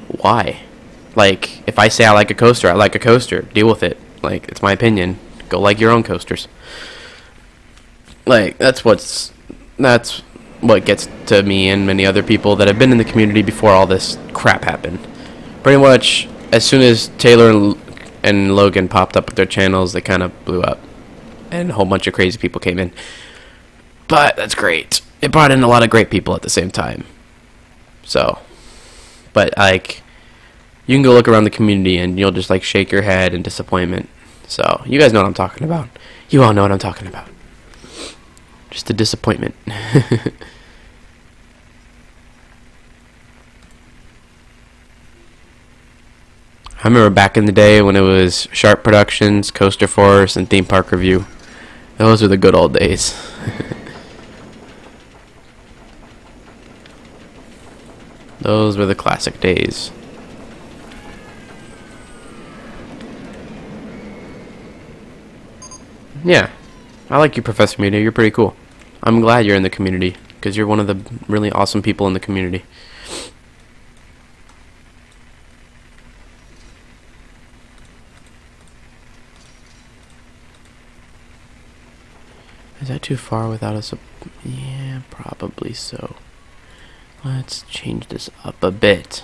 why? Like, if I say I like a coaster, I like a coaster. Deal with it. Like, it's my opinion. Go like your own coasters. Like, that's what gets to me and many other people that have been in the community before all this crap happened. Pretty much, as soon as Taylor and Logan popped up with their channels, they kind of blew up. And a whole bunch of crazy people came in. But that's great. It brought in a lot of great people at the same time. So, but like, you can go look around the community and you'll just like shake your head in disappointment. So, you guys know what I'm talking about. You all know what I'm talking about. Just a disappointment. I remember back in the day when it was Sharp Productions, Coaster Force, and Theme Park Review. Those were the good old days. Those were the classic days. Yeah, I like you, Professor Mita. You're pretty cool. I'm glad you're in the community, because you're one of the really awesome people in the community. Is that too far without us? Yeah, probably so. Let's change this up a bit.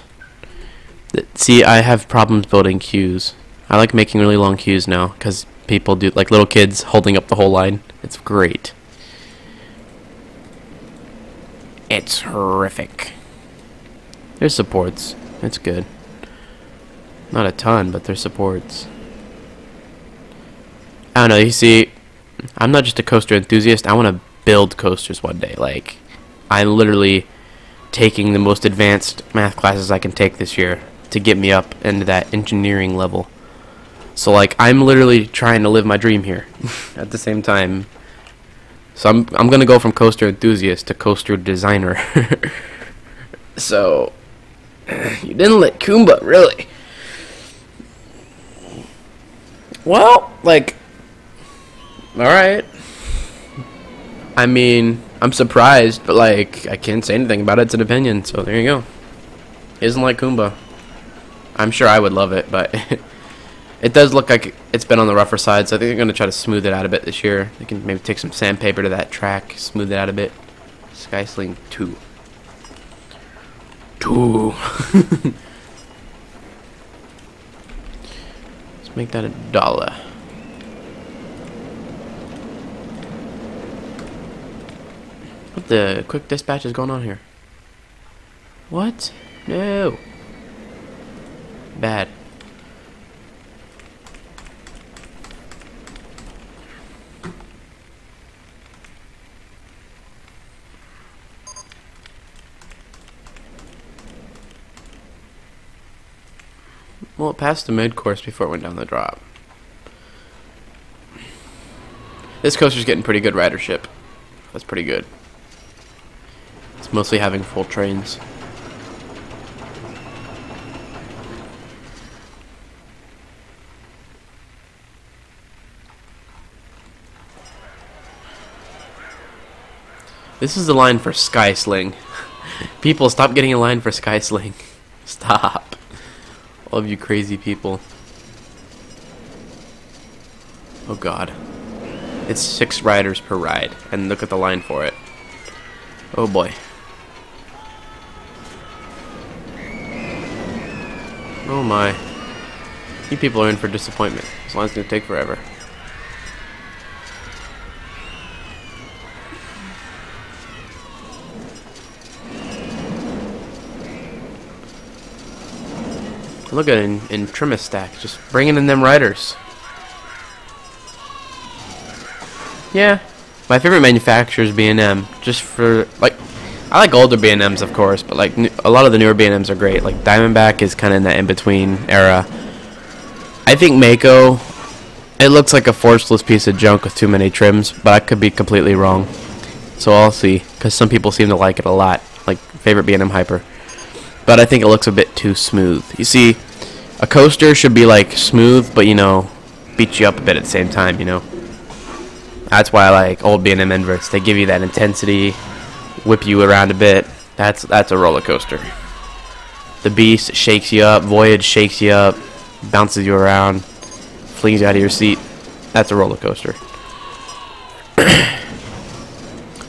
See, I have problems building queues. I like making really long queues now, because people do, like little kids holding up the whole line. It's great. It's horrific. There's supports. It's good. Not a ton, but there's supports. I don't know, you see, I'm not just a coaster enthusiast. I want to build coasters one day. Like, I literally taking the most advanced math classes I can take this year to get me up into that engineering level. So like I'm literally trying to live my dream here at the same time. So I'm gonna go from coaster enthusiast to coaster designer. So you didn't let Kumba, really? Well, like, all right. I mean, I'm surprised, but like I can't say anything about it. It's an opinion, so there you go. He doesn't like Kumba. I'm sure I would love it, but it does look like it's been on the rougher side, so I think they're going to try to smooth it out a bit this year. They can maybe take some sandpaper to that track, smooth it out a bit. Skysling 2. 2. Let's make that $1. What the quick dispatch is going on here? What? No. Bad. Well, it passed the mid-course before it went down the drop. This coaster's getting pretty good ridership. That's pretty good. It's mostly having full trains. This is the line for Skysling. People, stop getting a line for Skysling. Stop. All of you crazy people. Oh god. It's 6 riders per ride. And look at the line for it. Oh boy. Oh my. You people are in for disappointment. This line's gonna take forever. Look at it in Trimistack, just bringing in them riders. Yeah, my favorite manufacturer is B&M. Just for like, I like older B&Ms of course, but like a lot of the newer B&Ms are great. Like Diamondback is kind of in that in-between era. I think Mako, it looks like a forceless piece of junk with too many trims, but I could be completely wrong. So I'll see, because some people seem to like it a lot, like favorite B&M Hyper. But I think it looks a bit too smooth. You see, a coaster should be like smooth, but you know, beat you up a bit at the same time, you know. That's why I like old B&M inverts. They give you that intensity, whip you around a bit. That's a roller coaster. The Beast shakes you up, Voyage shakes you up, bounces you around, flings you out of your seat. That's a roller coaster.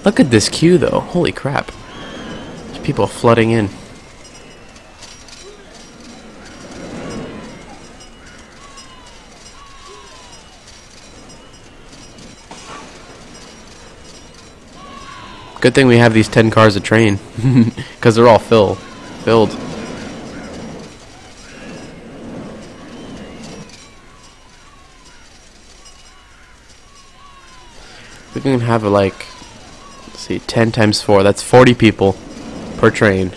Look at this queue though. Holy crap. There's people flooding in. Good thing we have these 10 cars a train, because they're all filled. We can have like, let's see, 10 times 4. That's 40 people per train,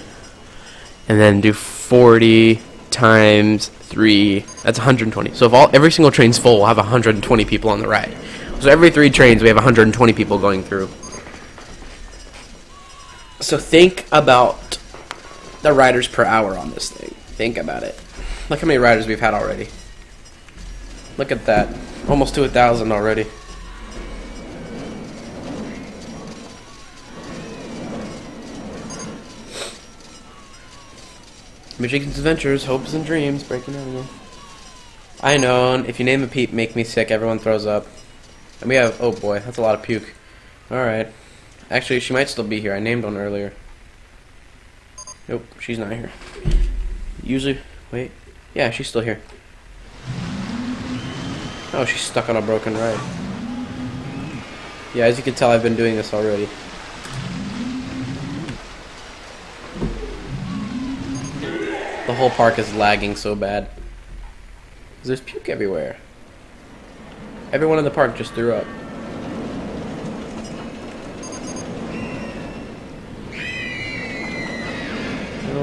and then do 40 times 3. That's 120. So if every single train's full, we'll have 120 people on the ride. So every 3 trains, we have 120 people going through. So think about the riders per hour on this thing. Think about it. Look how many riders we've had already. Look at that. Almost to 1,000 already. Michigan's Adventures, Hopes and Dreams, breaking out again. I know, if you name a peep, make me sick, everyone throws up. And we have, oh boy, that's a lot of puke. Alright. Actually, she might still be here. I named one earlier. Nope, she's not here. Usually, wait. Yeah, she's still here. Oh, she's stuck on a broken ride. Yeah, as you can tell, I've been doing this already. The whole park is lagging so bad. 'Cause there's puke everywhere. Everyone in the park just threw up.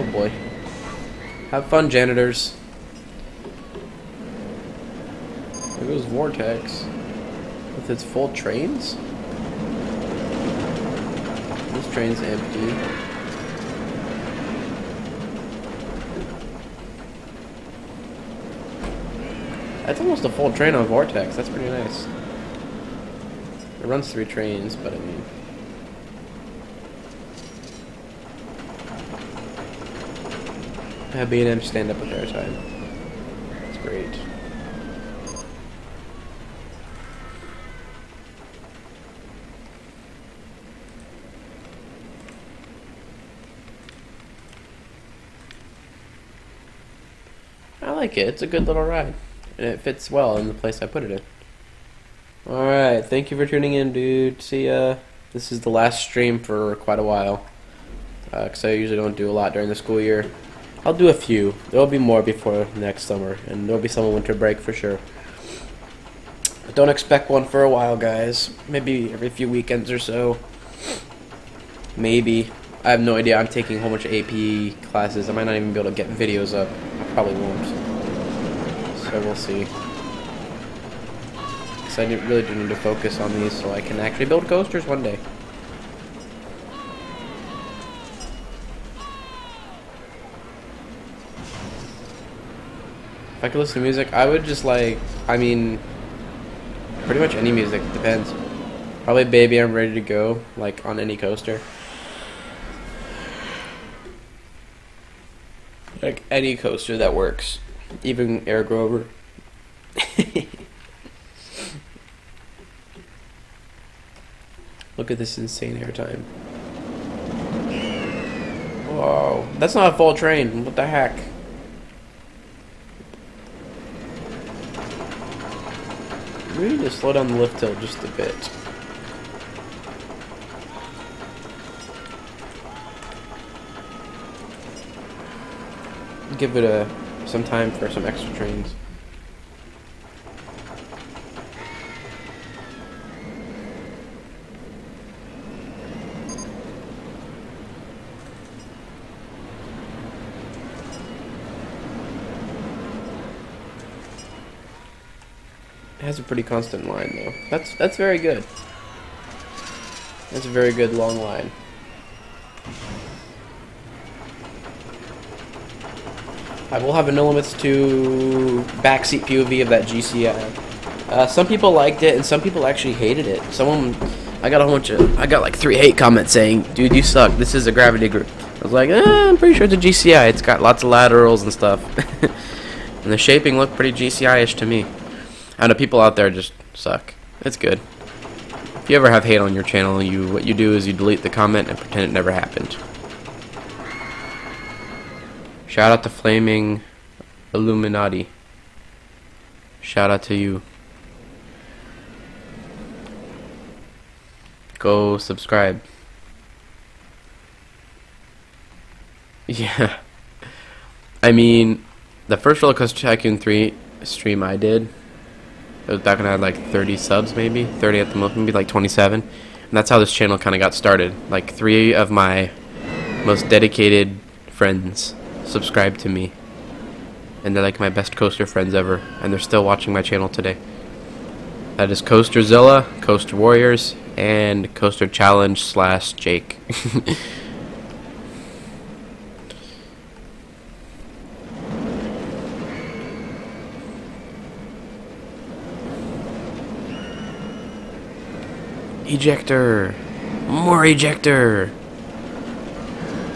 Oh boy. Have fun, janitors. There goes Vortex. With its full trains? This train's empty. That's almost a full train on Vortex. That's pretty nice. It runs 3 trains, but I mean... Have B&M stand up with their time. That's great. I like it. It's a good little ride. And it fits well in the place I put it in. Alright, thank you for tuning in, dude. See ya. This is the last stream for quite a while. Because I usually don't do a lot during the school year. I'll do a few. There will be more before next summer. And there will be some on winter break for sure. But don't expect one for a while, guys. Maybe every few weekends or so. Maybe. I have no idea. I'm taking a whole bunch of AP classes. I might not even be able to get videos up. I probably won't. So we'll see. Because I really do need to focus on these so I can actually build coasters one day. If I could listen to music, I would just like, I mean, pretty much any music, depends. Probably Baby I'm Ready to Go, like on any coaster. Like any coaster that works. Even Air Grover. Look at this insane airtime. Whoa, that's not a full train. What the heck? We need to slow down the lift hill just a bit. Give it some time for some extra trains. It has a pretty constant line though. That's very good. That's a very good long line. I will have a no limits to backseat POV of that GCI. Some people liked it and some people actually hated it. I got like 3 hate comments saying, "Dude, you suck. This is a gravity group." I was like, I'm pretty sure it's a GCI. It's got lots of laterals and stuff. And the shaping looked pretty GCI-ish to me. I know people out there just suck. It's good. If you ever have hate on your channel, what you do is you delete the comment and pretend it never happened. Shout out to Flaming Illuminati. Shout out to you. Go subscribe. Yeah. I mean, the first Roller Coaster Tycoon 3 stream I did, it was back when I had like 30 subs, maybe 30 at the most, maybe like 27, and that's how this channel kind of got started. Like 3 of my most dedicated friends subscribed to me, and they're like my best coaster friends ever, and they're still watching my channel today. That is Coasterzilla, Coaster Warriors, and Coaster Challenge / Jake. Ejector! More ejector!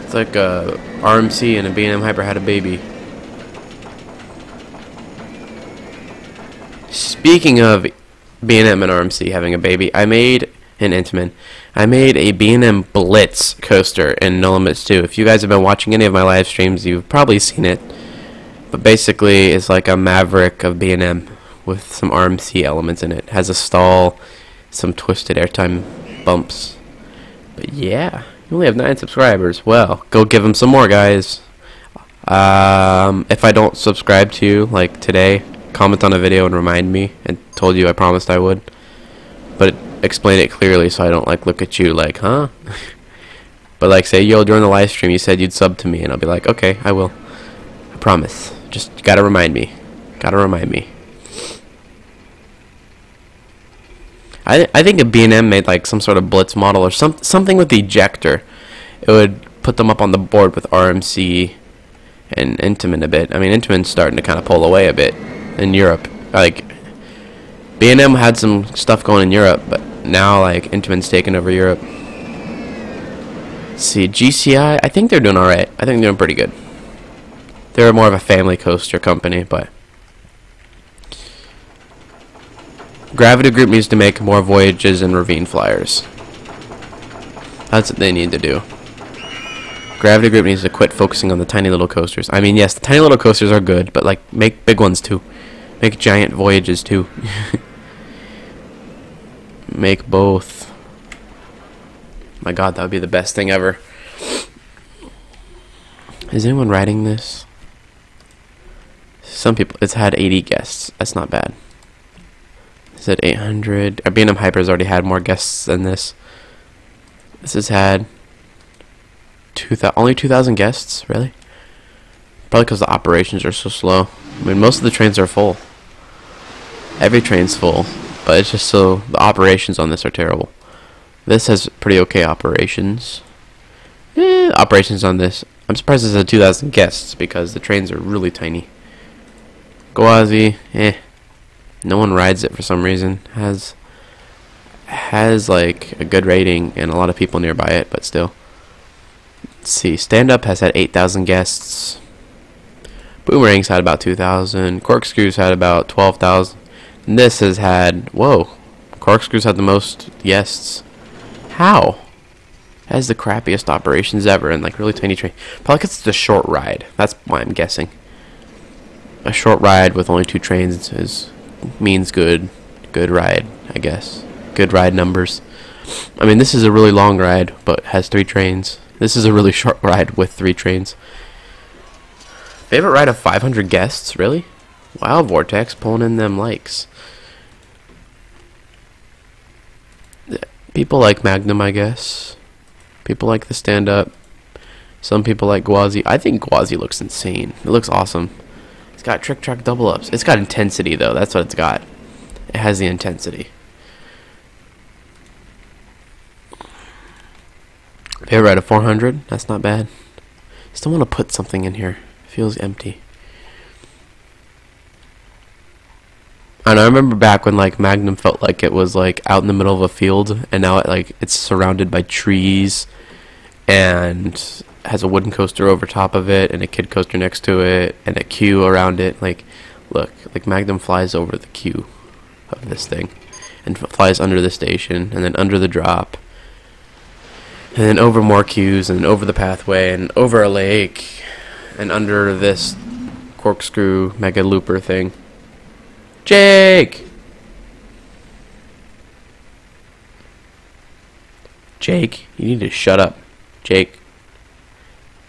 It's like a RMC and a B&M Hyper had a baby. Speaking of B&M and RMC having a baby, I made an Intamin. I made a B&M Blitz coaster in No Limits 2. If you guys have been watching any of my live streams, you've probably seen it. But basically, it's like a Maverick of B&M with some RMC elements in it. It has a stall, some twisted airtime bumps. But yeah, you only have 9 subscribers. Well, go give them some more, guys. If I don't subscribe to you, like today, comment on a video and remind me. And told you I promised I would. But explain it clearly so I don't like look at you like, huh? But like, say, yo, during the live stream, you said you'd sub to me, and I'll be like, okay, I will. I promise. Just gotta remind me. Gotta remind me. I think if B&M made like some sort of blitz model or something with the ejector, it would put them up on the board with RMC and Intamin a bit. I mean, Intamin's starting to kind of pull away a bit in Europe. Like, B&M had some stuff going in Europe, but now like Intamin's taking over Europe. Let's see, GCI, I think they're doing alright. I think they're doing pretty good. They're more of a family coaster company, but Gravity Group needs to make more Voyages and Ravine Flyers. That's what they need to do. Gravity Group needs to quit focusing on the tiny little coasters. I mean, yes, the tiny little coasters are good, but like, make big ones too. Make giant Voyages too. Make both. My god, that would be the best thing ever. Is anyone riding this? Some people. It's had 80 guests. That's not bad. It's at 800. B&M Hyper's already had more guests than this. This has had only 2,000 guests, really? Probably because the operations are so slow. I mean, most of the trains are full. Every train's full, but it's just so the operations on this are terrible. This has pretty okay operations. Operations on this. I'm surprised this has 2,000 guests because the trains are really tiny. Gwazi, no one rides it for some reason. Has like a good rating and a lot of people nearby it, but still. Let's see, Stand Up has had 8,000 guests. Boomerang's had about 2,000. Corkscrews had about 12,000. And this has had, whoa, Corkscrews had the most guests. How? It has the crappiest operations ever and like really tiny train. Probably because it's a short ride. That's why I'm guessing. A short ride with only 2 trains means good ride, I guess. Good ride numbers. I mean, this is a really long ride, but has 3 trains. This is a really short ride with 3 trains. Favorite ride of 500 guests, really? Wow, Vortex pulling in them likes. People like Magnum, I guess. People like the Stand Up. Some people like Gwazi. I think Gwazi looks insane. It looks awesome. It's got trick track double ups. It's got intensity though. That's what it's got. It has the intensity. Favorite ride of 400. That's not bad. Still want to put something in here. It feels empty. And I remember back when like Magnum felt like it was like out in the middle of a field, and now it's surrounded by trees, and has a wooden coaster over top of it, and a kid coaster next to it, and a queue around it. Like, look, like Magnum flies over the queue of this thing, and flies under the station, and then under the drop, and then over more queues, and over the pathway, and over a lake, and under this corkscrew mega looper thing. Jake! Jake, you need to shut up. Jake.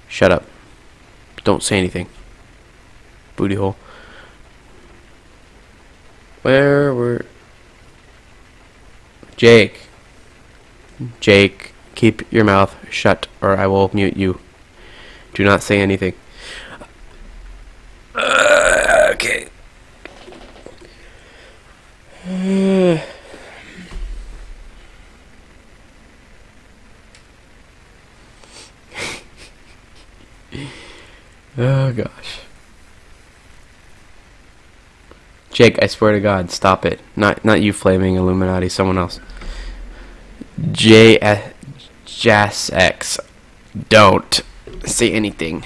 Shut up. Don't say anything. Booty hole. Where were... Jake. Jake, keep your mouth shut or I will mute you. Do not say anything. Okay. Oh gosh. Jake, I swear to God, stop it. Not you flaming Illuminati, someone else. JSX. Don't say anything.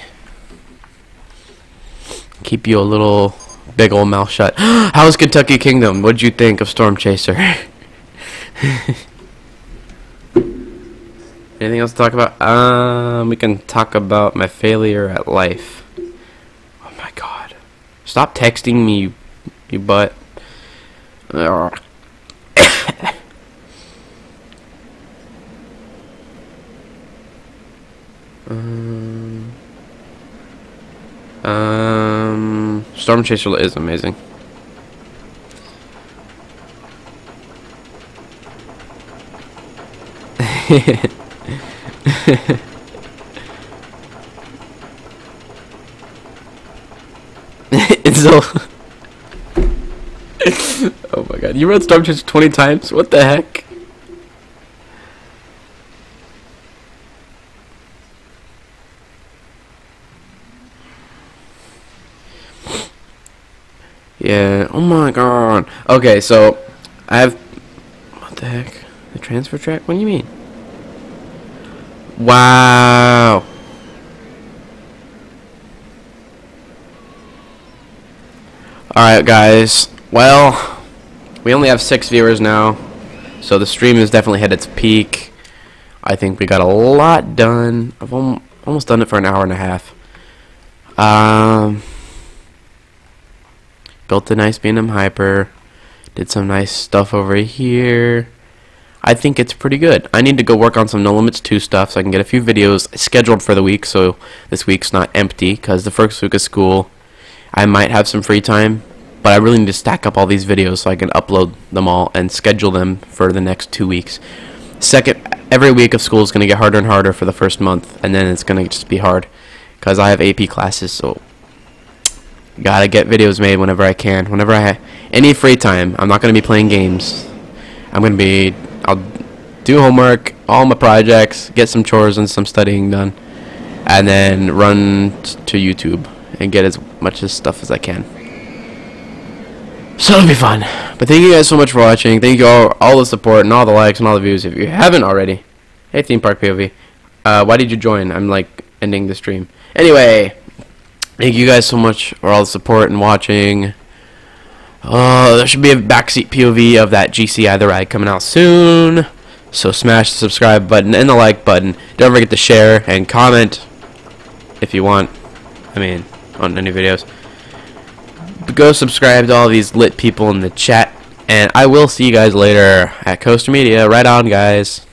Keep you a little big old mouth shut. How's Kentucky Kingdom? What'd you think of Storm Chaser? Anything else to talk about? We can talk about my failure at life. Oh my god. Stop texting me, you butt. Storm Chaser is amazing. still. Oh my god, you rode Storm Chase 20 times? What the heck? Yeah, oh my god. Okay, so I have, what the heck? The transfer track? What do you mean? Wow. Alright guys, well, we only have 6 viewers now, so the stream has definitely hit its peak. I think we got a lot done. I've almost done it for an hour and a half. Built a nice B&M Hyper, did some nice stuff over here. I think it's pretty good. I need to go work on some No Limits 2 stuff so I can get a few videos scheduled for the week, so this week's not empty, because the first week of school I might have some free time, but I really need to stack up all these videos so I can upload them all and schedule them for the next 2 weeks. Every week of school is going to get harder and harder for the first month, and then it's going to just be hard because I have AP classes, so gotta get videos made whenever I can. Whenever I have any free time, I'm not going to be playing games. I'll do homework, all my projects, get some chores and some studying done, and then run to YouTube and get as much stuff as I can. So it'll be fun. But thank you guys so much for watching. Thank you all the support and all the likes and all the views. If you haven't already, hey Theme Park POV, why did you join? I'm like ending the stream. Anyway, thank you guys so much for all the support and watching. There should be a backseat POV of that GC Either Ride coming out soon. So smash the subscribe button and the like button. Don't forget to share and comment if you want. I mean, on any videos. But go subscribe to all these lit people in the chat. And I will see you guys later at Coaster Media. Right on, guys.